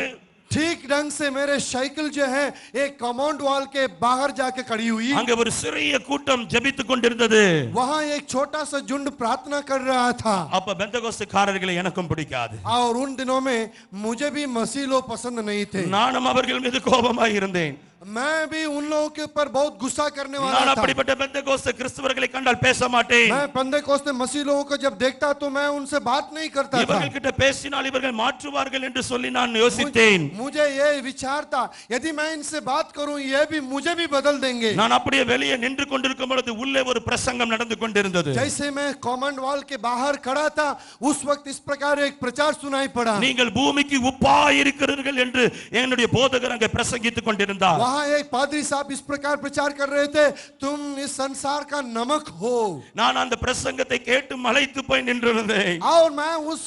ठीक ढंग से मेरे साइकिल जो है एक कमांड वॉल के बाहर जाके खड़ी हुई. அங்க ஒரு சிறிய கூட்டம் ஜெபித்துக் கொண்டிருந்தது. वहां एक छोटा सा झुंड प्रार्थना कर रहा था. அப்ப பெந்தகோஸ்துக்காரர்களை எனக்கும் பிடிக்காது. और उन दिनों में मुझे भी मसीह लोग पसंद नहीं थे. நானும் அவர்கள் மீது கோபமாய் இருந்தேன். मैं भी उन लोगों के ऊपर बहुत गुस्सा करने वाला நான் था. அப்படிப்பட்ட பெந்தகோஸ்து கிறிஸ்தவர்களை கண்டால் பேச மாட்டேன். मैं पेंतेकोस्ते मसीह लोगों को जब देखता तो मैं उनसे बात नहीं करता था. இவர்கள் கிட்ட பேசினால் இவர்கள் மாற்றுவார்கள் என்று சொல்லி நான் யோசித்தேன். मुझे ये विचार था यदि मैं इनसे बात करूं ये भी मुझे भी बदल देंगे. நான் அப்படியே வெளியே நின்று கொண்டிருக்கும் பொழுது உள்ளே ஒரு பிரசங்கம் நடந்து கொண்டிருந்தது. जैसे मैं कमांड वॉल के बाहर खड़ा था उस वक्त इस प्रकार एक प्रचार सुनाई पड़ा. நீங்கள் பூமிக்கு உப்பாய் இருக்கிறீர்கள் என்று என்னுடைய போதகர் அங்கே பிரசங்கித்துக் கொண்டிருந்தார். वहां एक पादरी साहब इस प्रकार प्रचार कर रहे थे तुम इस संसार का नमक हो. நான் அந்த பிரசங்கத்தை கேட்டு மலைத்து போய் நின்றிருந்தேன். और मैं उस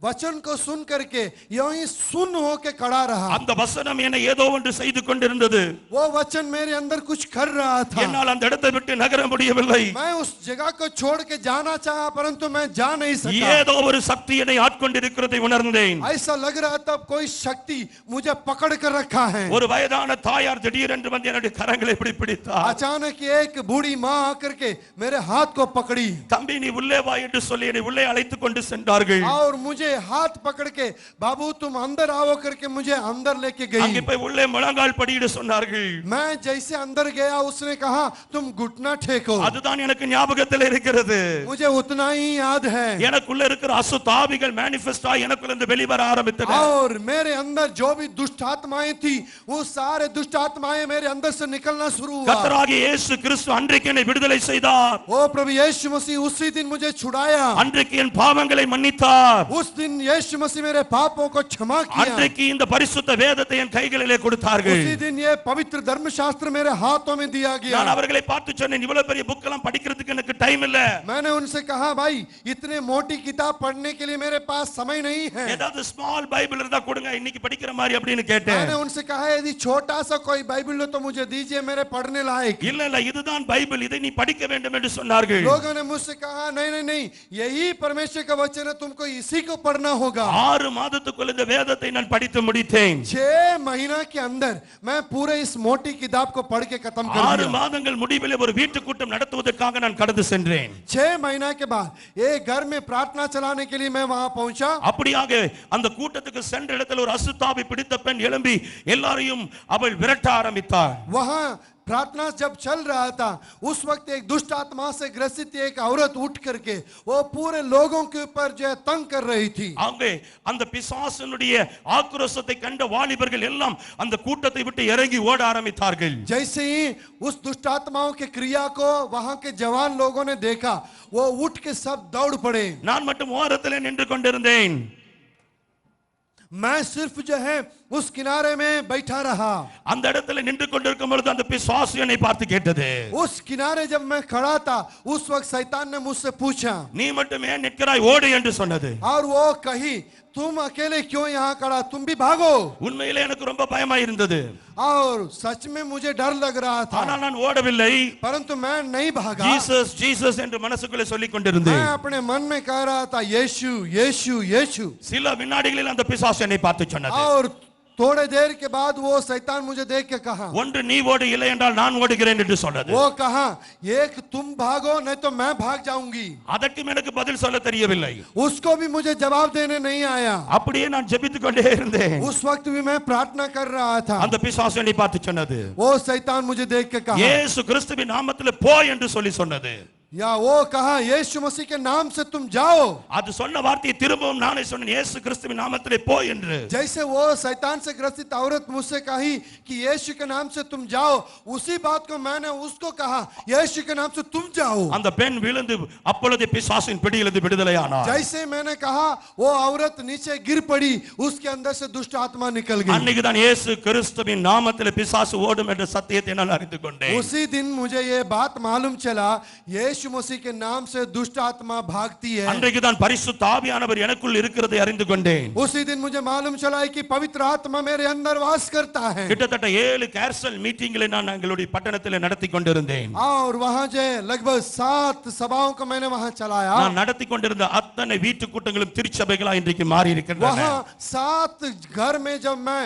वचन को सुन करके यूं ही सुन होके खड़ा रहा। அந்த வசனம் என்னை ஏதோ ஒன்று செய்து கொண்டிருந்தது. वो वचन मेरे अंदर कुछ कर रहा था। என்னால் அந்த இடத்தை விட்டு நகர முடியவில்லை. मैं उस जगह को छोड़ के जाना चाहा परंतु मैं जा नहीं सका। ஏதோ ஒரு சக்தி என்னை ஆட்கொண்டிருக்கிறதை உணர்ந்தேன். ऐसा लग रहा था कोई शक्ति मुझे पकड़ कर रखा है। ஒரு வயதான தாயார் திடீரென்று வந்து என்னுடைய கரங்களை இப்படி பிடித்தார். अचानक एक बूढ़ी माँ आकर के मेरे हाथ को पकड़ी। தம்பி நீ உள்ளே வா என்று சொல்லி என்னை உள்ளே அழைத்துக் கொண்டு சென்றார்கள். और मुझे हाथ पकड़ के बाबू तुम अंदर आओ करके मुझे अंदर लेके அங்கே गई। போய் உள்ளே முழங்கால் படியிட சொன்னார்கள். मैं जैसे अंदर गया उसने कहा तुम घुटना टेको। அதுதான் எனக்கு ஞாபகத்தில் இருக்கிறது. मुझे उतना ही याद है। எனக்குள்ள இருக்கிற அசுத்த ஆவிகள் மேனிஃபெஸ்ட் ஆகி எனக்குள்ள இருந்து வெளிவர ஆரம்பித்தன. और मेरे अंदर जो भी दुष्ट आत्माएं थी वो सारे दुष्ट आत्माएं मेरे अंदर से निकलना शुरू हुआ। கர்த்தராகிய இயேசு கிறிஸ்து அன்றைக்கு என்னை விடுதலை செய்தார். ओ प्रभु यीशु मसीह उसी दिन मुझे छुड़ाया। அன்றைக்கு என் பாவங்களை மன்னித்தார். उस दिन यीशु मसीह मेरे पापों को क्षमा किया। அன்றைக்கு இந்த பரிசுத்த வேதத்தை என் கைகளிலே கொடுத்தார்கள். उसी दिन ये पवित्र धर्मशास्त्र मेरे हाथों में दिया गया। நான் அவர்களை பார்த்து சொன்னேன் இவ்வளவு பெரிய புக் எல்லாம் படிக்கிறதுக்கு எனக்கு டைம் இல்ல. मैंने उनसे कहा भाई इतने मोटी किताब पढ़ने के लिए मेरे पास समय नहीं है। ஏதாவது ஸ்மால் பைபிள் இருந்தா கொடுங்க இன்னைக்கு படிக்கிற மாதிரி அப்படினு கேட்டேன். मैंने उनसे कहा यदि छोटा सा कोई बाइबल हो तो मुझे दीजिए मेरे पढ़ने लायक। இல்ல இல்ல இதுதான் பைபிள் இதை நீ படிக்க வேண்டும் என்று சொன்னார்கள். लोगों ने मुझसे कहा नहीं नहीं नहीं यही परमेश्वर का वचन है तुमको इसी को पढ़ना होगा। 6 மாதத்துக்குள்ள இந்த வேதத்தை நான் படித்து முடித்தேன். 6 महीना के अंदर मैं पूरे इस मोटी किताब को पढ़ के खत्म कर 6 दिया। மாதங்கள் முடிவிலே ஒரு வீட்டு கூட்டம் நடத்துவதற்காக நான் கடந்து சென்றேன். 6 महीना के बाद एक घर में प्रार्थना चलाने के लिए मैं वहां पहुंचा। அப்படியாக அந்த கூட்டத்துக்கு சென்ற இடத்துல ஒரு அசுத்தாவி பிடித்த பெண் எழும்பி எல்லாரையும் அவள் விரட்ட ஆரம்பித்தாள். वहां प्रार्थना जब चल रहा था उस वक्त एक दुष्ट आत्मा से ग्रसित एक औरत उठ करके वो पूरे लोगों के ऊपर जो है तंग कर रही थी। அங்கே அந்த பிசாசனுடைய ஆக்ரோஷத்தை கண்ட வாலிபர்கள் எல்லாம் அந்த கூட்டத்தை விட்டு இறங்கி ஓட ஆரம்பித்தார்கள். जैसे ही उस दुष्ट आत्माओं के क्रिया को वहां के जवान लोगों ने देखा वो उठ के सब दौड़ पड़े। நான் மட்டும் ஓரத்திலே நின்று கொண்டிருந்தேன். मैं सिर्फ जो है उस किनारे में बैठा रहा। அந்த இடத்துல நின்று கொண்டிருக்கும் பொழுது அந்த பிசாசு என்னை பார்த்து கேட்டது. उस किनारे जब मैं खड़ा था उस वक्त शैतान ने मुझसे पूछा நீ மட்டும் ஏன் நிற்கிறாய் ஓடு என்று சொன்னது. और वो कही तुम अकेले क्यों यहाँ खड़ा तुम भी भागो। உண்மையிலே எனக்கு ரொம்ப பயமா இருந்தது. और सच में मुझे डर लग रहा था ஆனால் நான் ஓடவில்லை. परंतु मैं नहीं भागा। ஜீசஸ் ஜீசஸ் என்று மனசுக்குள்ளே சொல்லிக் கொண்டிருந்தேன். मैं अपने मन में कह रहा था यीशु यीशु यीशु। சில வினாடிகளில் அந்த பிசாசு என்னை பார்த்து சொன்னது. और थोड़े देर के बाद वो शैतान मुझे देख के कहा ஒன்று நீ ஓடு இல்லை என்றால் நான் ஓடுகிறேன் என்று சொன்னது. वो कहा एक तुम भागो नहीं तो मैं भाग जाऊंगी। அதற்கும் எனக்கு பதில் சொல்ல தெரியவில்லை. उसको भी मुझे जवाब देने नहीं आया। அப்படியே நான் ஜெபித்துக் கொண்டே இருந்தேன். उस वक्त भी मैं प्रार्थना कर रहा था। அந்த பிசாசு என்னை பார்த்து சொன்னது वो शैतान मुझे देख के कहा இயேசு கிறிஸ்துவின் நாமத்திலே போ என்று சொல்லி சொன்னது. या वो कहा यीशु मसीह के नाम से तुम जाओ। அது சொன்ன வார்த்தையை திரும்பவும் நானே சொன்னேன் இயேசு கிறிஸ்துவின் நாமத்திலே போ என்று. जैसे वो शैतान से ग्रसित औरत मुझसे कही कि यीशु के नाम से तुम जाओ उसी बात को मैंने उसको कहा यीशु के नाम से तुम जाओ। அந்த பெண் விழுந்து அப்பொழுது பிசாசின் பிடியிலிருந்து விடுதலையானார். जैसे मैंने कहा वो औरत नीचे गिर पड़ी उसके अंदर से दुष्ट आत्मा निकल गई। அன்னைக்கு தான் இயேசு கிறிஸ்துவின் நாமத்திலே பிசாசு ஓடும் என்ற சத்தியத்தை நான் அறிந்து கொண்டேன். उसी दिन मुझे ये बात मालूम चला यीशु मसीह के नाम से दुष्ट आत्मा भागती है। அன்றைக்கு தான் பரிசுத்த ஆவியானவர் எனக்குள் இருக்கிறதை அறிந்து கொண்டேன். उसी दिन मुझे मालूम चला कि पवित्र आत्मा मेरे अंदर वास करता है। கிட்டத்தட்ட 7 கேர்சல் மீட்டிங்களை நான் எங்களுடைய பட்டணத்தில் நடத்தி கொண்டிருந்தேன். और वहां जो लगभग 7 सभाओं को मैंने वहां चलाया। நான் நடத்தி கொண்டிருந்த அத்தனை வீட்டு கூட்டங்களும் திருச்சபைகளா இன்றைக்கு மாறி இருக்கின்றன. वहां 7 घर में जब मैं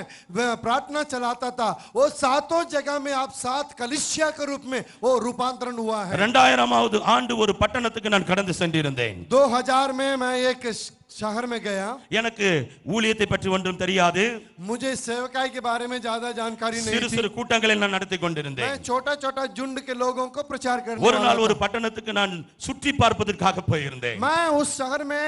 प्रार्थना चलाता था वो सातों जगह में आप 7 कलीसिया के रूप में वो रूपांतरण हुआ है। 2000வது ஆண்டு ஒரு பட்டணத்துக்கு நான் கடந்து சென்றிருந்தேன். 2000 में मैं एक शहर में गया। எனக்கு ஊழியத்தை பற்றி ஒன்றும் தெரியாது. मुझे सेवकाई के बारे में ज्यादा जानकारी नहीं சிறு थी। சிறு கூட்டங்களை நான் நடத்தி கொண்டிருந்தேன். मैं छोटा छोटा झुंड के लोगों को प्रचार करने ஒரு वाला நாள் ஒரு था। பட்டணத்துக்கு நான் சுற்றி பார்ப்பதற்காக போயிருந்தேன். मैं उस शहर में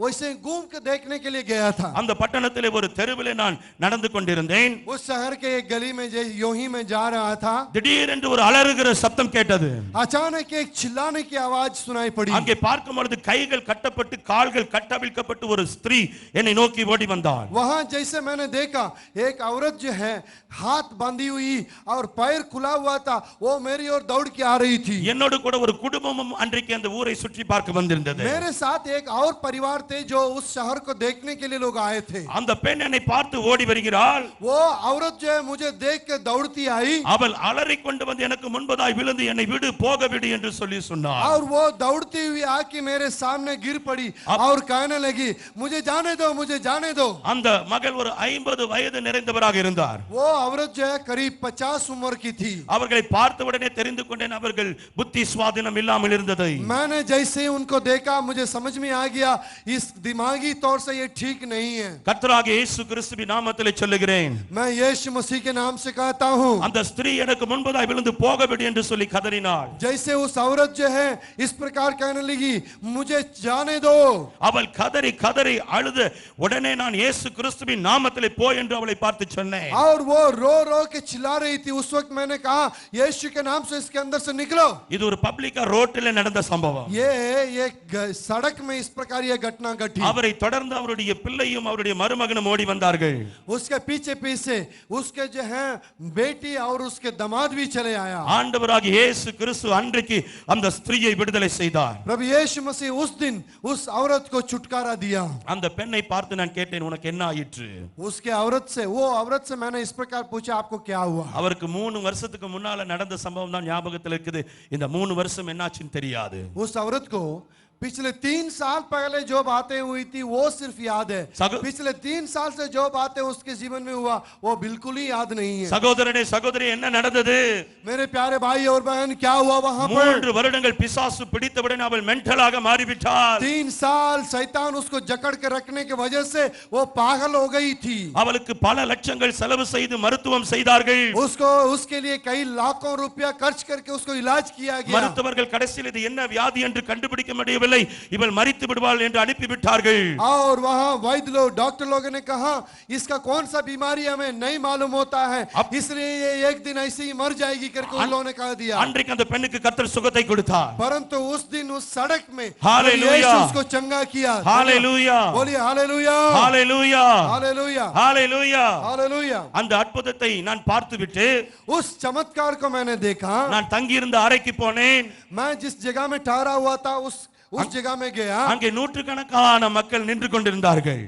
वैसे घूम के देखने के लिए गया था। அந்த பட்டணத்திலே ஒரு தெருவிலே நான் நடந்து கொண்டிருந்தேன். उस शहर के एक गली में यूं ही मैं जा रहा था। திடீரென்று ஒரு அலறுகிற சத்தம் கேட்டது. अचानक एक चिल्लाने की आवाज सुनाई पड़ी। அங்கே பார்க்கும் பொழுது கைகள் கட்டப்பட்டு கால்கள் கட்டவிழ்க்கப்பட்டு பண்ணப்பட்டு ஒரு ஸ்திரீ என்னை நோக்கி ஓடி வந்தாள். वहां जैसे मैंने देखा एक औरत जो है हाथ बांधी हुई और पैर खुला हुआ था, वो मेरी ओर दौड़ के आ रही थी. என்னோடு கூட ஒரு குடும்பமும் அன்றைக்கு அந்த ஊரை சுற்றி பார்க்க வந்திருந்தது. मेरे साथ एक और परिवार थे जो उस शहर को देखने के लिए लोग आए थे. அந்த பெண் என்னை பார்த்து ஓடி வருகிறாள். वो औरत जो है मुझे देख के दौड़ती आई அவள் அலறிக் கொண்டு வந்து எனக்கு முன்பதாய் விழுந்து என்னை விடு போக விடு என்று சொல்லி சொன்னாள். और वो दौड़ती हुई आके मेरे सामने गिर पड़ी और कहने लगी मुझे जाने दो, मुझे जाने दो. அந்த மகள் ஒரு 50 வயது நிறைந்தவராக இருந்தார். वो औरत जो है करीब 50 उम्र की थी. அவர்களை பார்த்த உடனே தெரிந்து கொண்டேன் அவர்கள் புத்தி சுவாதீனம் இல்லாமல் இருந்ததை. मैंने जैसे ही उनको देखा मुझे समझ में आ गया इस दिमागी तौर से ये ठीक नहीं है. கர்த்தராகிய இயேசு கிறிஸ்துவின் நாமத்திலே சொல்லுகிறேன். मैं यीशु मसीह के नाम से कहता हूँ, அந்த ஸ்திரீ எனக்கு முன்பதாய் விழுந்து போக விடு என்று சொல்லி கதறினாள். जैसे उस औरत जो है इस प्रकार कहने लगी मुझे जाने दो. அவள் கதறி கதறி அழுது உடனே நான் இயேசு கிறிஸ்துவின் நாமத்திலே போ என்று அவளை பார்த்து சொன்னேன். और वो रो रो के चिल्ला रही थी. उस वक्त मैंने कहा यीशु के नाम से इसके अंदर से निकलो. இது ஒரு பப்ளிக்கா ரோட்டில் நடந்த சம்பவம். ये सड़क में इस प्रकार ये घटना घटी. அவரை தொடர்ந்து அவருடைய பிள்ளையும் அவருடைய மருமகனும் ஓடி வந்தார்கள். उसके पीछे पीछे उसके जो है बेटी और उसके दामाद भी चले आया. ஆண்டவராகிய இயேசு கிறிஸ்து அன்றைக்கு அந்த ஸ்திரீயை விடுதலை செய்தார். प्रभु यीशु मसीह उस दिन उस औरत को छुटकारा दिया. அந்த பெண்ணை பார்த்து நான் கேட்டேன் உனக்கு என்ன ஆயிற்று? उसके वो औरत से मैंने इस प्रकार पूछा आपको क्या हुआ? அவருக்கு 3 வருஷத்துக்கு முன்னால நடந்த சம்பவம் தான் ஞாபகத்தில் இருக்குது. இந்த 3 வருஷம் என்னாச்சுன்னு தெரியாது. उस औरत को पिछले 3 साल पहले जो बातें हुई थी वो सिर्फ याद है. पिछले 3 साल से जो बातें उसके जीवन में हुआ वो बिल्कुल ही याद नहीं है. சகோதரனே சகோதரி என்ன நடந்தது? मेरे प्यारे भाई और बहन क्या हुआ वहां पर? 3 வருடங்கள் பிசாசு பிடித்தவுடன் அவள் மென்டலாக மாறிவிட்டாள். 3 साल शैतान उसको जकड़ के रखने की वजह से वो पागल हो गई थी. அவளுக்கு பல லட்சங்கள் செலவு செய்து மருத்துவம் செய்தார்கள். उसके लिए कई लाखों रुपया खर्च करके उसको इलाज किया गया. மருத்துவர்கள் கடைசியில் இது என்ன வியாதி என்று கண்டுபிடிக்க முடியவில்லை. இவள் மரித்து விடுவாள் என்று அனுப்பி விட்டார்கள். और वहां वैद्य लोग डॉक्टर लोगों ने कहा इसका कौन सा बीमारी हमें नहीं मालूम होता है, इसलिए ये एक दिन ऐसे ही मर जाएगी करके उन लोगों ने कह दिया. அன்றைக்கு அந்த பெண்ணுக்கு கர்த்தர் சுகத்தை கொடுத்தார். परंतु उस दिन उस सड़क में हालेलुया यीशु उसको चंगा किया. हालेलुया बोलिए hallelujah hallelujah hallelujah hallelujah hallelujah. அந்த அற்புதத்தை நான் பார்த்துவிட்டு उस चमत्कार को मैंने देखा. நான் தங்கி இருந்த அறைக்கு போனேன். मैं जिस जगह में ठहरा हुआ था उस जगह में गया. அங்கே நூற்றுக்கணக்கான மக்கள் நின்று கொண்டிருந்தார்கள்.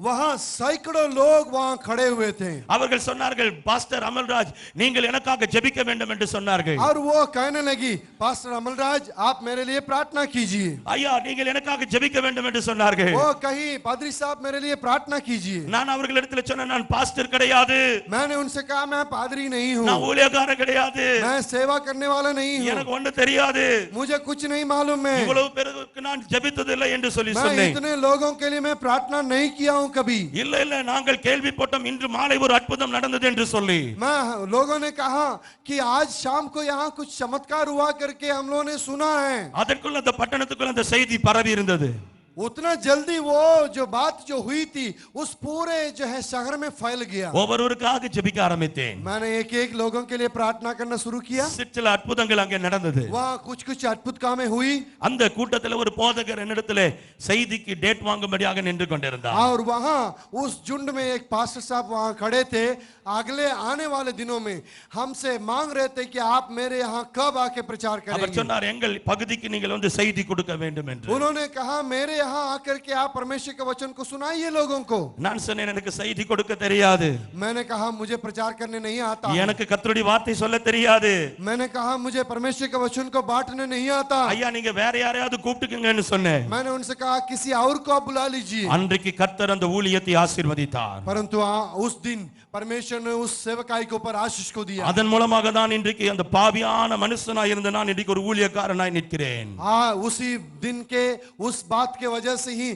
वहां सैकड़ों लोग वहां खड़े हुए थे. அவர்கள் சொன்னார்கள் பாஸ்டர் அமல்ராஜ் நீங்கள் எனக்காக ஜெபிக்க வேண்டும் என்று சொன்னார்கள். और वो कहने लगी पास्टर अमलराज आप मेरे लिए प्रार्थना कीजिए. ஐயா நீங்கள் எனக்காக ஜெபிக்க வேண்டும் என்று சொன்னார்கள். वो कही पादरी साहब मेरे लिए प्रार्थना कीजिए. நான் அவர்களிடத்தில் சொன்னேன் நான் பாஸ்டர் கிடையாது. मैंने उनसे कहा मैं पादरी नहीं हूं. நான் ஊழியக்காரன் கிடையாது. मैं सेवा करने वाला नहीं हूं. எனக்கு ஒண்ணு தெரியாது. मुझे कुछ नहीं मालूम है. இவ்வளவு பேருக்கு நான் ஜெபித்ததில்லை என்று சொல்லி मैं சொன்னேன். इतने लोगों के लिए मैं प्रार्थना नहीं किया हूं कभी. இல்ல இல்ல நாங்கள் கேள்விப்பட்டோம் இன்று மாலை ஒரு அற்புதம் நடந்தது என்று சொல்லி. मैं लोगों ने कहा कि आज शाम को यहाँ कुछ चमत्कार हुआ करके हम लोगों ने सुना है. அதற்குள்ள அந்த பட்டணத்துக்குள்ள அந்த செய்தி பரவி இருந்தது. उतना जल्दी वो जो बात जो हुई थी उस पूरे जो है शहर में फैल गया. ஒவ்வொருவருக்காக ஜெபிக்க ஆரம்பித்தேன். मैंने एक एक लोगों के लिए प्रार्थना करना शुरू किया. சில அற்புதங்கள் அங்கே நடந்தது. वहाँ कुछ कुछ अद्भुत कामें हुई. அந்த கூட்டத்தில் ஒரு போதகர் என்னிடத்திலே செய்திக்கு டேட் வாங்கும்படியாக நின்று கொண்டிருந்தார். और वहाँ उस झुंड में एक पास्टर साहब वहाँ खड़े थे. अगले आने वाले दिनों में हमसे मांग रहे थे कि आप मेरे यहाँ कब आके प्रचार அவர் करेंगे. சொன்னார் எங்கள் பகுதிக்கு நீங்கள் வந்து செய்தி கொடுக்க வேண்டும் என்று. उन्होंने कहा मेरे यहाँ आकर के आप परमेश्वर के वचन को सुनाइए लोगों को. நான் சொன்னேன் எனக்கு செய்தி கொடுக்க தெரியாது. मैंने कहा मुझे प्रचार करने नहीं आता. எனக்கு கர்த்தருடைய வார்த்தை சொல்ல தெரியாது. मैंने कहा मुझे परमेश्वर के वचन को बांटने नहीं आता. ஐயா நீங்க வேற யாரையாவது கூப்பிட்டுக்கங்கன்னு சொன்னேன். मैंने उनसे कहा किसी और को आप बुला लीजिए. அன்றைக்கு கர்த்தர் அந்த ஊழியத்தை ஆசீர்வதித்தார். परंतु उस दिन परमेश्वर ने उस सेवकाई के ऊपर आशीष को दिया. அதன் மூலமாக தான் இன்றைக்கு அந்த பாவியான மனுஷனாய் இருந்த நான் இன்றைக்கு ஒரு ஊழியக்காரனாய் நிற்கிறேன். उसी दिन के उस बात के वजह से ही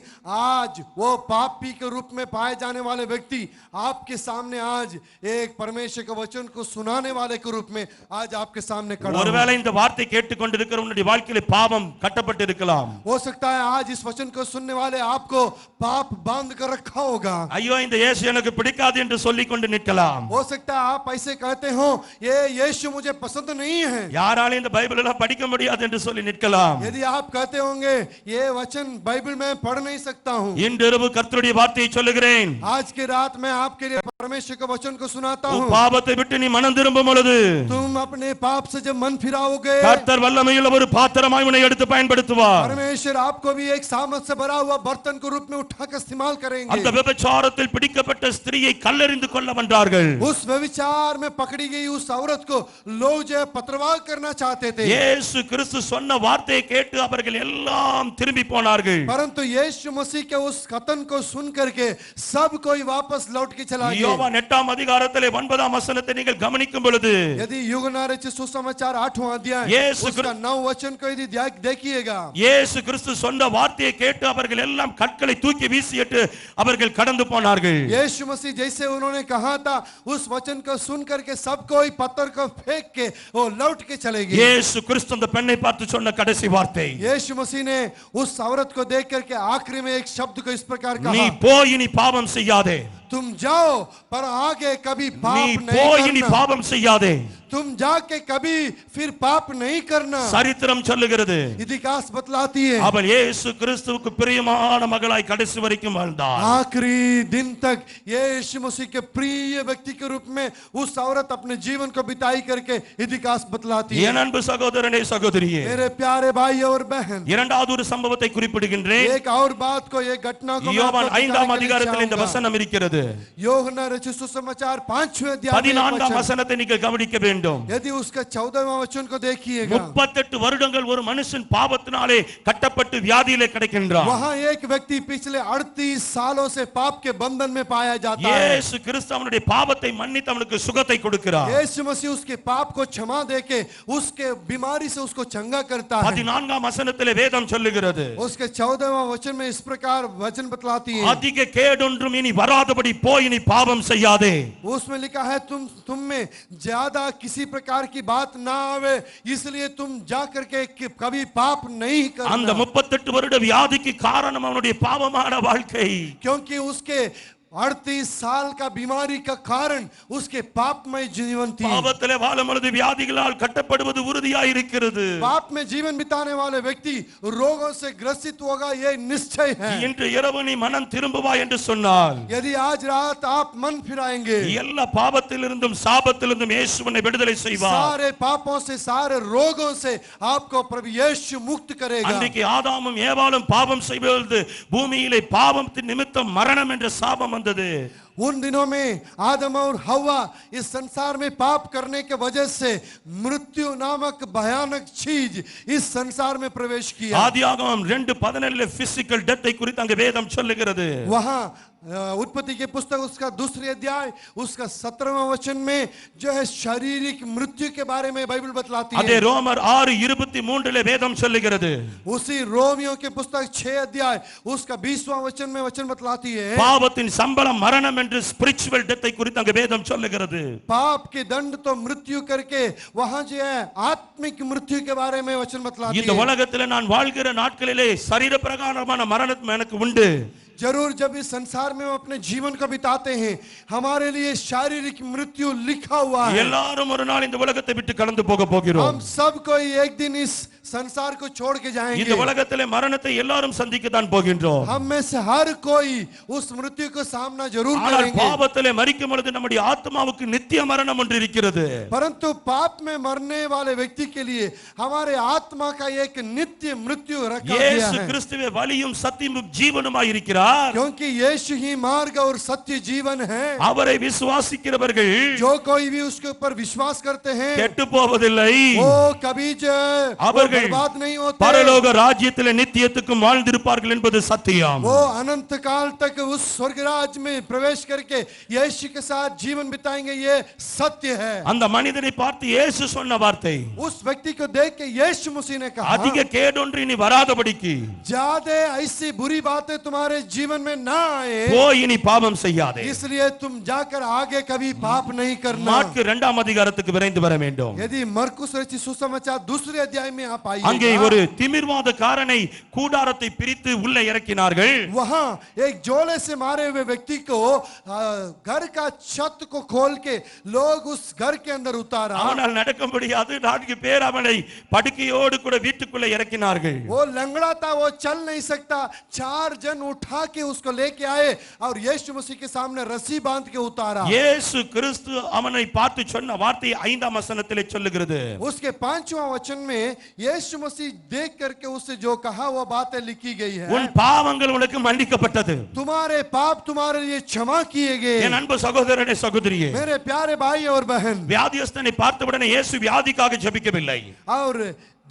आज वो पापी के रूप में पाए जाने वाले व्यक्ति आपके सामने आज एक परमेश्वर के वचन को सुनाने वाले के रूप में आज आपके सामने खड़ा हूं. ஒருவேளை இந்த வார்த்தை கேட்டுக்கொண்டிருக்கிற உன்னுடைய வாழ்க்கையிலே பாவம் கட்டப்பட்டு இருக்கலாம். हो सकता है आज इस वचन को सुनने वाले आपको पाप बांध कर रखा होगा. ஐயோ இந்த இயேசு எனக்கு பிடிக்காது என்று சொல்லிக் கொண்டு நிற்கலாம். हो सकता है आप ऐसे कहते हो ये यीशु मुझे पसंद नहीं है. யாராலும் இந்த பைபிள் எல்லாம் படிக்க முடியாது என்று சொல்லி நிற்கலாம். यदि आप कहते होंगे ये वचन बाइबल बाइबल मैं पढ़ नहीं सकता हूँ। இன்றிரவு கர்த்தருடைய வார்த்தையை சொல்லுகிறேன். आज की रात मैं आपके लिए परमेश्वर के वचन को सुनाता உன் हूँ। பாவத்தை விட்டு நீ மனம் திரும்பும் பொழுது तुम अपने पाप से जब मन फिराओगे, கர்த்தர் வல்லமையுள்ள ஒரு பாத்திரமாய் உன்னை எடுத்து பயன்படுத்துவார். परमेश्वर आपको भी एक सामर्थ से भरा हुआ बर्तन के रूप में उठाकर इस्तेमाल करेंगे। அந்த விபச்சாரத்தில் பிடிக்கப்பட்ட ஸ்திரியை கல்லெறிந்து கொள்ள வந்தார்கள். उस व्यभिचार में पकड़ी गई उस औरत को लोग जो है पथरवाह करना चाहते थे, இயேசு கிறிஸ்து சொன்ன வார்த்தையை கேட்டு அவர்கள் எல்லாம் திரும்பி போனார்கள். परंतु यीशु मसीह के उस कथन को सुन करके सब कोई वापस लौट के चला गया। யோவான் 8ஆம் அதிகாரத்திலே 9ஆம் வசனத்தை நீங்கள் கவனிக்கும் பொழுது यदि यूहन्ना रचित सुसमाचार 8वां अध्याय यीशु उसका 9 वचन को यदि देखिएगा, இயேசு கிறிஸ்து சொன்ன வார்த்தையை கேட்டு அவர்கள் எல்லாம் கற்களை தூக்கி வீசிட்டு அவர்கள் கடந்து போனார்கள். यीशु मसीह जैसे उन्होंने कहा था, उस वचन को सुन करके सब कोई पत्थर को फेंक के वो लौट के चले गए। இயேசு கிறிஸ்து அந்த பெண்ணை பார்த்து சொன்ன கடைசி வார்த்தை, यीशु मसीह ने उस औरत को देख करके आखिरी में एक शब्द को इस प्रकार நீ कहा, போய் நீ பாவம் செய்யாதே. तुम जाओ पर आगे कभी நீ पाप போய் நீ नहीं करना। பாவம் செய்யாதே. तुम जाके कभी फिर पाप नहीं करना। சரித்திரம் சொல்லுகிறது, इतिहास बतलाती है அவள் இயேசு கிறிஸ்துவுக்கு பிரியமான மகளாய் கடைசி வரைக்கும் வாழ்ந்தாள். आखिरी दिन तक यीशु मसीह के प्रिय व्यक्ति के रूप में उस औरत अपने जीवन को बिताई करके इतिहास बतलाती है। என் அன்பு சகோதரனே சகோதரியே, मेरे प्यारे भाई और बहन, இரண்டாவது ஒரு சம்பவத்தை குறிப்பிடுகின்றேன். एक और बात को, एक घटना को मैं யோவான் आपको 5ஆம் दिखाने के लिए அதிகாரத்தில் இந்த चाहूंगा। வசனம் இருக்கிறது. யோहन्ना रचित सुसमाचार 5वें अध्याय में 14ஆம் वचन। வசனத்தை நீங்கள் கவனிக்க வேண்டும். यदि उसका 14वां वचन को देखिएगा, 38 வருடங்கள் ஒரு மனுஷன் பாவத்தினாலே கட்டப்பட்டு வியாதியிலே கிடக்கின்றான். वहां एक व्यक्ति पिछले 38 सालों से पाप के बंधन में पाया जाता है। இயேசு கிறிஸ்து அவனுடைய பாவத்தை மன்னித்து அவனுக்கு சுகத்தை கொடுக்கிறார். यीशु मसीह उसके पाप को क्षमा देके उसके बीमारी से उसको चंगा करता है। 14ஆம் வசனத்திலே வேதம் சொல்லுகிறது, उसके 14वां वचन में इस प्रकार वचन बतलाती है, அதிக கேடொன்றும் இனி வராதபடி போய் நீ பாவம் செய்யாதே. उसमें लिखा है तुम में ज्यादा किसी प्रकार की बात ना आवे, इसलिए तुम जा करके कभी पाप नहीं அந்த करना। 38 வருட வியாதிக்கு காரணம் அவனுடைய பாவமான வாழ்க்கை. क्योंकि उसके 38 साल का बीमारी का कारण उसके पापमय जीवन थी। பாவத்திலே வாழும் பொழுது வியாதிகளால் கட்டப்படுவது உறுதியாய் இருக்கிறது. पाप में जीवन बिताने वाले व्यक्ति रोगों से ग्रसित होगा, ये निश्चय है। இன்று இரவு நீ மனம் திரும்புவாய் என்று சொன்னால், यदि आज रात आप मन फिराएंगे, எல்லா பாவத்திலிருந்தும் சாபத்திலிருந்தும் இயேசு உன்னை விடுதலை செய்வார். सारे पापों से, सारे रोगों से आपको प्रभु यीशु मुक्त करेगा। அன்றைக்கு ஆதாமும் ஏவாளும் பாவம் செய்வது பூமியிலே பாவத்தின் நிமித்தம் மரணம் என்ற சாபம் வந்தது. उन दिनों में आदम और हव्वा इस संसार में पाप करने के वजह से मृत्यु नामक भयानक चीज इस संसार में प्रवेश किया। ஆதியாகமம் 2:17 பிசிக்கல் டெத்தை குறித்து அங்கே வேதம் சொல்லுகிறது. वहां उत्पत्ति के पुस्तक उसका दूसरे अध्याय उसका 17वां वचन में जो है शारीरिक मृत्यु के बारे में बाइबल बतलाती அதே है। ரோமர் 6:23 வேதம் சொல்லுகிறது, उसी रोमियो के पुस्तक 6 अध्याय उसका 20वां वचन में वचन बतलाती है, பாவத்தின் சம்பளம் மரணம் என்று ஸ்பிரிச்சுவல் டெத்தை குறித்து அங்கே வேதம் சொல்லுகிறது. पाप के दंड तो मृत्यु करके वहां जो है आत्मिक मृत्यु के बारे में वचन बतलाती இந்த है। உலகத்திலே நான் வாழ்கிற நாட்களிலே சரீர பிரகாரமான மரணம் எனக்கு உண்டு. जरूर जब इस संसार में हम अपने जीवन को बिताते हैं, हमारे लिए शारीरिक मृत्यु लिखा हुआ है। எல்லாரும் ஒரு நாள் இந்த உலகத்தை விட்டு கடந்து போக போகிறோம். हम सब कोई एक दिन इस संसार को छोड़ के இந்த जाएंगे। உலகத்திலே மரணத்தை எல்லாரும் சந்திக்க தான் போகின்றோம். हम में से हर कोई उस मृत्यु को सामना जरूर ஆனால் करेंगे। பாவத்திலே மரிக்கும் பொழுது நம்முடைய ஆத்மாவுக்கு நித்திய மரணம் ஒன்று இருக்கிறது. परंतु पाप में मरने वाले व्यक्ति के लिए हमारे आत्मा का एक नित्य मृत्यु रखा गया இயேசு है। கிறிஸ்துவே வழியும் சத்தியமும் ஜீவனுமாய் இருக்கிறார். क्योंकि यीशु ही मार्ग और सत्य जीवन है। அவரை விசுவாசிக்கிறவர்கள் जो कोई भी उसके ऊपर विश्वास करते हैं கெட்டு போவதில்லை, वो कभी जो அவர்கள் बर्बाद नहीं होते, பரலோக ராஜ்யத்திலே நித்தியத்துக்கும் வாழ்ந்திருப்பார்கள் என்பது சத்தியம். वो अनंत काल तक उस स्वर्ग राज में प्रवेश करके यीशु के साथ जीवन बिताएंगे, ये सत्य है। அந்த மனிதனை பார்த்து இயேசு சொன்ன வார்த்தை, उस व्यक्ति को देख के यीशु मसीह ने कहा, அதிக கேடொன்று இனி வராதபடிக்கு ज्यादा ऐसी बुरी बातें तुम्हारे जीवन में ना आए, போய் இனி பாவம் செய்யாதே. इसलिए तुम जाकर आगे कभी पाप नहीं करना। மாற்கு 2ஆம் அதிகாரத்துக்கு விரைந்து வர வேண்டும். यदि मरकुस रचित सुसमाचार दूसरे अध्याय में आप அங்கே आइएगा, ஒரு திமிர்வாதக்காரனை கூடாரத்தை பிரித்து உள்ளே இறக்கினார்கள். वहां एक जोले से मारे हुए व्यक्ति को घर का छत को खोल के लोग उस घर के अंदर उतारा। ஆனால் நடக்க முடியாது. 4 பேர் அவனை படுக்கையோடு கூட வீட்டுக்குள்ளே இறக்கினார்கள். वो लंगड़ा था, वो चल नहीं सकता। 4 जन उठा के उसको लेके आए और यीशु मसीह के सामने रस्सी बांध के उतारा। இயேசு கிறிஸ்து அவனை பார்த்து சொன்ன வார்த்தை 5ஆம் வசனத்திலே சொல்லுகிறது. उसके 5वां वचन में यीशु मसीह देख करके उससे जो कहा वो बातें लिखी गई है। உன் பாவங்கள் உனக்கு மன்னிக்கப்பட்டது. तुम्हारे पाप तुम्हारे लिए क्षमा किए गए। என் அன்பு சகோதரனே சகோதரியே, मेरे प्यारे भाई और बहन, வியாதியஸ்தனை பார்த்தவுடனே இயேசு வியாதிக்காக ஜெபிக்கவில்லை. और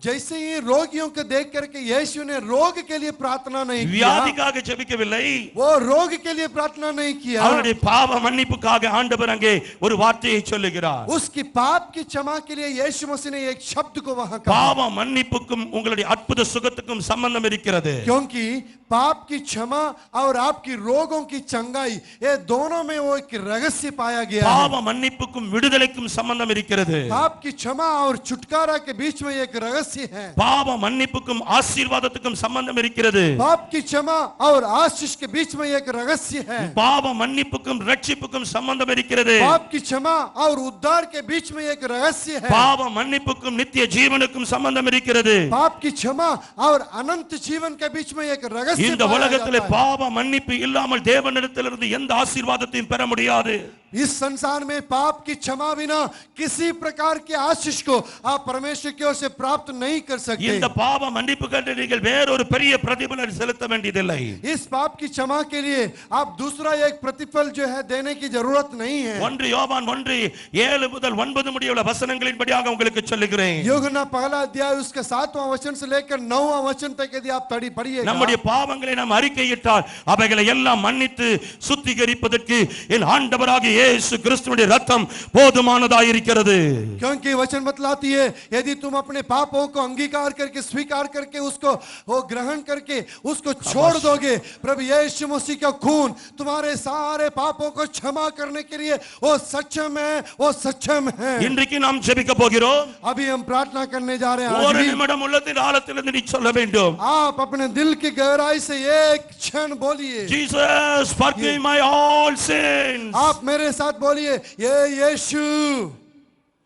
जैसे ही रोगियों को देख करके यीशु ने रोग के लिए प्रार्थना नहीं किया, வியாதிக்காக ஜெபிக்கவில்லை. वो रोग के लिए प्रार्थना नहीं किया, அவருடைய பாவ மன்னிப்புக்காக ஆண்டவர் அங்கே ஒரு வார்த்தையை சொல்லுகிறார். उसकी पाप की क्षमा के लिए यीशु मसीह ने एक शब्द को वहां कहा। பாவ மன்னிப்புக்கும் உங்களுடைய அற்புத சுகத்துக்கும் சம்பந்தம் இருக்கிறது. क्योंकि पाप की क्षमा और आपकी रोगों की चंगाई, ये दोनों में वो एक रहस्य पाया गया है। பாவ மன்னிப்புக்கும் விடுதலைக்கும் சம்பந்தம் இருக்கிறது. पाप की क्षमा और छुटकारा के बीच में एक रहस्य है। பாவ மன்னிப்புக்கும் ஆசீர்வாதத்துக்கும் சம்பந்தம் இருக்கிறது. पाप की क्षमा और आशीष के बीच में एक रहस्य है। பாவ மன்னிப்புக்கும் ரட்சிப்புக்கும் சம்பந்தம் இருக்கிறது. पाप की क्षमा और उद्धार के बीच में एक रहस्य है। பாவ மன்னிப்புக்கும் நித்திய ஜீவனுக்கும் சம்பந்தம் இருக்கிறது. पाप की क्षमा और अनंत जीवन के बीच में एक रहस्य இந்த पाया உலகத்திலே जाता है। பாவ மன்னிப்பு இல்லாமல் தேவனிடத்திலிருந்து எந்த ஆசீர்வாதத்தையும் பெற முடியாது. इस संसार में पाप की क्षमा बिना किसी प्रकार के आशीष को आप परमेश्वर की ओर से प्राप्त नहीं कर सकते। இந்த பாவ மன்னிப்புக்கு நீங்கள் வேறொரு பெரிய பிரதிபலன் செலுத்த வேண்டியதில்லை. इस पाप की क्षमा के लिए आप दूसरा एक प्रतिफल जो है देने की जरूरत नहीं है। 1 யோவான் 1:7 முதல் 9 முடிய உள்ள வசனங்களின்படியாக உங்களுக்கு சொல்லுகிறேன். यूहन्ना पहला अध्याय उसके 7वां वचन से लेकर 9वां वचन तक यदि आप पढ़िएगा, நம்முடைய பாவங்களை நாம் அறிக்கையிட்டால் அவைகளை எல்லாம் மன்னித்து சுத்திகரிப்பதற்கு என் ஆண்டவராகிய இயேசு கிறிஸ்துவின் இரத்தம் போதுமானதாய் இருக்கிறது. क्योंकि वचन बतलाती है यदि तुम अपने पापों को अंगीकार करके स्वीकार करके उसको वो ग्रहण करके उसको छोड़ दोगे, प्रभु यीशु मसीह का खून तुम्हारे सारे पापों को क्षमा करने के लिए वो सक्षम है, वो सक्षम है। இன்றைக்கு நாம் ஜெபிக்க போகிறோம். अभी हम प्रार्थना करने जा रहे हैं। ஒரு आज भी நிமிடம் உள்ளத்தின் ஆழத்திலிருந்து நீ சொல்ல வேண்டும். आप अपने दिल की गहराई से एक क्षण बोलिए, Jesus, forgive my all sins. आप मेरे साथ बोलिए, ये यीशु,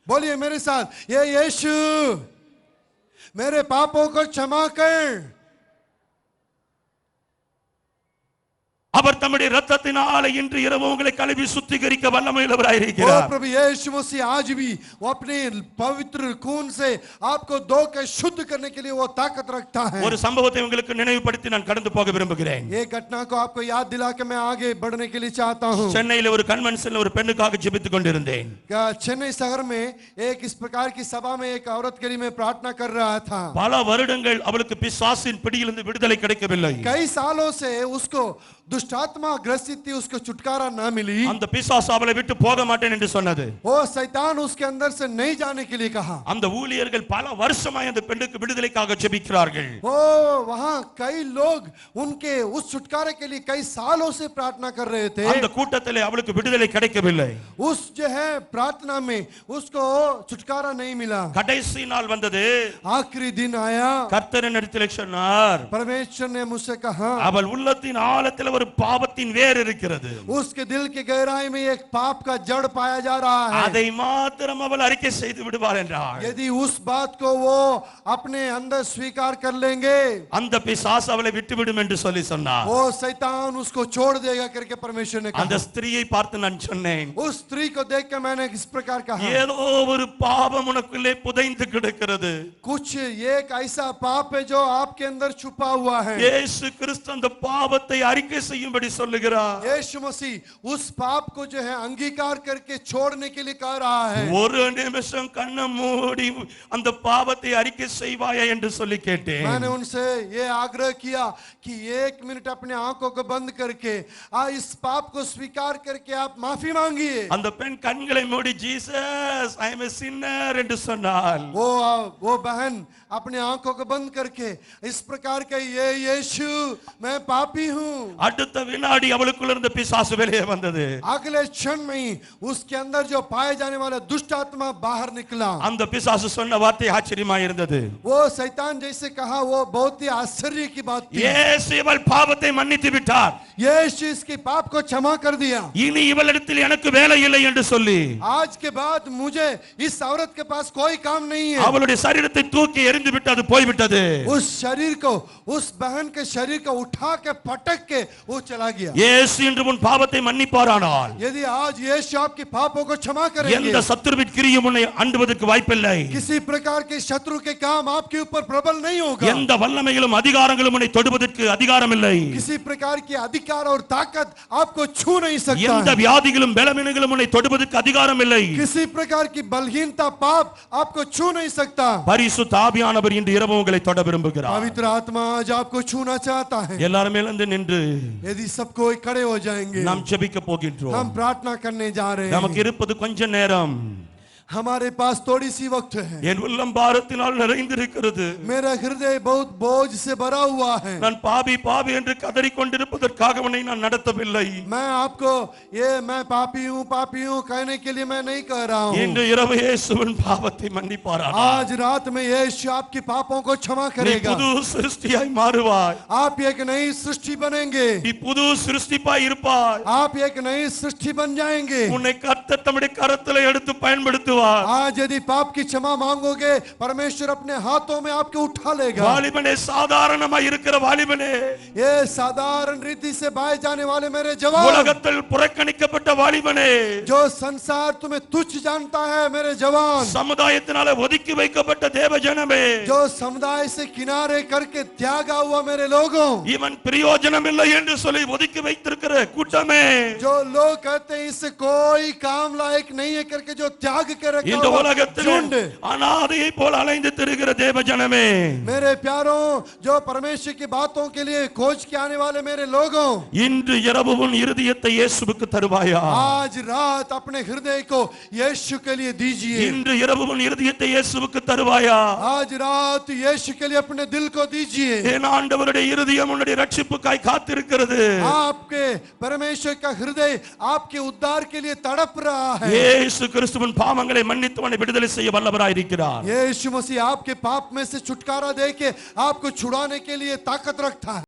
बोलिए मेरे साथ, ये यीशु मेरे पापों को क्षमा कर। அவர் தம்முடைய இரத்தத்தினாலே இன்று இரவு உங்களை கழுவி சுத்திகரிக்க வல்லமையுள்ளவராய் ओ இருக்கிறார். प्रभु यीशु मसीह आज भी वो अपने पवित्र खून से आपको धो के शुद्ध करने के लिए वो ताकत रखता है। ஒரு சம்பவத்தை உங்களுக்கு நினைவுபடுத்தி நான் கடந்து போக விரும்புகிறேன். ये घटना को आपको याद दिला के मैं आगे बढ़ने के लिए चाहता हूँ। சென்னையில ஒரு கன்வென்ஷன்ல ஒரு பெண்ணுக்காக ஜெபித்துக் கொண்டிருந்தேன். चेन्नई शहर में एक इस प्रकार की सभा में एक औरत के लिए मैं प्रार्थना कर रहा था। பல வருடங்கள் அவளுக்கு பிசாசின் பிடியிலிருந்து விடுதலை கிடைக்கவில்லை. कई सालों से उसको दुष्टात्मा ग्रसित थी, उसको छुटकारा ना मिली। அந்த பிசாசு அவளை விட்டு போக மாட்டேன் என்று சொன்னது. वो शैतान उसके अंदर से नहीं जाने के लिए कहा। அந்த ஊழியர்கள் பல வருஷமாய் அந்த பெண்ணுக்கு விடுதலைக்காக ஜெபிக்கிறார்கள். ओ वहां कई लोग उनके उस छुटकारे के लिए कई सालों से प्रार्थना कर रहे थे। அந்த கூட்டத்திலே அவளுக்கு விடுதலை கிடைக்கவில்லை. उस जो है प्रार्थना में उसको छुटकारा नहीं मिला। கடைசி நாள் வந்தது. आखिरी दिन आया, கர்த்தரின் இடத்திலே சொன்னார், परमेश्वर ने मुझसे कहा, அவள் உள்ளத்தின் ஆழத்தில் ஒரு பாவத்தின் வேர் இருக்கிறது. उसके दिल की गहराई में एक पाप का जड़ पाया जा रहा है। அதை மாத்திரம் அவள் அறிக்கை செய்து விடுவார் என்றார். यदि उस बात को वो अपने अंदर स्वीकार कर लेंगे, அந்த பிசாசு அவளை விட்டுவிடும் என்று சொல்லி சொன்னார். वो शैतान उसको छोड़ देगा करके परमेश्वर ने அந்த कहा। ஸ்திரீயை பார்த்து நான் சொன்னேன், उस स्त्री को देख के मैंने इस प्रकार कहा, ஏதோ ஒரு பாவம் உனக்குள்ளே புதைந்து கிடக்கிறது. कुछ एक ऐसा पाप है जो आपके अंदर छुपा हुआ है। இயேசு கிறிஸ்து அந்த பாவத்தை அறிக்கை செய்யும்படி சொல்லுகிறார். यीशु मसीह उस पाप को जो है अंगीकार करके छोड़ने के लिए कह रहा है। ஒரு நிமிஷம் கண்ணை மூடி அந்த பாவத்தை அறிக்கை செய்வாயா என்று சொல்லி கேட்டேன். मैंने उनसे ये आग्रह किया कि 1 मिनट अपने आंखों को बंद करके इस पाप को स्वीकार करके आप माफी मांगिए। அந்த பெண் கண்களை மூடி ஜீசஸ் ஐ எம் எ சின்னர் என்று சொன்னாள். वो बहन अपने आंखों को बंद करके इस प्रकार के, ये यीशु मैं पापी हूँ। அடுத்த அடுத்த வினாடி அவளுக்குள்ள இருந்த பிசாசு வெளியே வந்தது. अगले क्षण में ही उसके अंदर जो पाए जाने वाला दुष्ट आत्मा बाहर निकला. அந்த பிசாசு சொன்ன வார்த்தை ஆச்சரியமா இருந்தது. वो शैतान जैसे कहा वो बहुत ही आश्चर्य की बात थी. இயேசு இவள் பாவத்தை மன்னித்து விட்டார். यीशु इसके पाप को क्षमा कर दिया. இனி இவளிடத்தில் எனக்கு வேலை இல்லை என்று சொல்லி आज के बाद मुझे इस औरत के पास कोई काम नहीं है. அவளுடைய சரீரத்தை தூக்கி எறிந்து விட்டு அது போய்விட்டது. उस शरीर को उस बहन के शरीर को उठा के पटक के वो चला गया. இயேசு இன்று உன் பாவத்தை மன்னிப்பாரானால் यदि आज यीशु आपके पापों को क्षमा करेंगे, எந்த சத்துருவின் கிரியும் உன்னை அண்டுவதற்கு வாய்ப்பில்லை. किसी प्रकार के शत्रु के काम आपके ऊपर प्रबल नहीं होगा. எந்த வல்லமைகளும் அதிகாரங்களும் உன்னை தொடுவதற்கு அதிகாரம் இல்லை. किसी प्रकार की अधिकार और ताकत आपको छू नहीं सकता எந்த है. வியாதிகளும் பலவீனங்களும் உன்னை தொடுவதற்கு அதிகாரம் இல்லை. किसी प्रकार की बलहीनता पाप आपको छू नहीं सकता. பரிசுத்த ஆவியானவர் இன்று இரவு உங்களை தொட விரும்புகிறார். पवित्र आत्मा आज आपको छूना चाहता है. எல்லாரும் எழுந்து நின்று यदि सब कोई खड़े हो जाएंगे, நாம் ஜெபிக்க போகின்றோம். हम प्रार्थना करने जा रहे நமக்கு हैं. இருப்பது கொஞ்ச நேரம். हमारे पास थोड़ी सी वक्त है. என் உள்ளம் பாரத்தினால் நிறைந்திருக்கிறது. मेरा हृदय बहुत बोझ से भरा हुआ है. நான் பாவி பாவி என்று கதறிக் கொண்டிருப்பதற்காக உன்னை நான் நடத்தவில்லை. मैं आपको ये मैं पापी हूँ कहने के लिए मैं नहीं कह रहा हूँ. இன்று இரவு இயேசுவின் பாவத்தை மன்னிப்பாராக. आज रात में यीशु आपके पापों को क्षमा நீ करेगा. புது சிருஷ்டியாய் மாறுவாய். आप एक नई सृष्टि बनेंगे. நீ புது சிருஷ்டிப்பாய் இருப்பாய். आप एक नई सृष्टि बन जाएंगे. உன்னை கர்த்தர் தம்முடைய கரத்திலே எடுத்து பயன்படுத்துவார். आज यदि पाप की क्षमा मांगोगे, परमेश्वर अपने हाथों में आपको उठा लेगा. வாலிபனே, சாதாரணமாய் இருக்கிற வாலிபனே, ये साधारण रीति से बाए जाने वाले मेरे जवान, உலகத்தில் புறக்கணிக்கப்பட்ட வாலிபனே, जो संसार तुम्हें तुच्छ जानता है मेरे जवान, சமுதாயத்தினால ஒதுக்கி வைக்கப்பட்ட தேவஜனமே, जो समुदाय से किनारे करके त्यागा हुआ मेरे लोगों, இவன் பிரயோஜனம் இல்லை என்று சொல்லி ஒதுக்கி வைத்திருக்கிற கூட்டமே, जो लोग कहते हैं इससे कोई काम लायक नहीं है करके जो त्याग के रखा இந்த हुआ உலகத்தில் झुंड, அனாதையை போல அலைந்து திரிகிற தேவஜனமே, मेरे प्यारों, जो परमेश्वर की बातों के लिए खोज के आने वाले मेरे लोगों, இன்று இரவு உன் இருதயத்தை இயேசுவுக்கு தருவாயா? आज रात अपने हृदय को यीशु के लिए दीजिए. இன்று இரவு உன் இருதயத்தை இயேசுவுக்கு தருவாயா? आज रात यीशु के लिए अपने दिल को दीजिए. என் ஆண்டவருடைய இருதயம் உன்னுடைய ரட்சிப்புக்காய் காத்திருக்கிறது. आपके परमेश्वर का हृदय आपके उद्धार के लिए तड़प रहा है. இயேசு கிறிஸ்துவின் பாவங்களை மன்னித்து உன்னை விடுதலை செய்ய வல்லவராயிருக்கிறார். यीशु मसीह आपके पाप में से छुटकारा देके आपको छुड़ाने के लिए ताकत रखता है.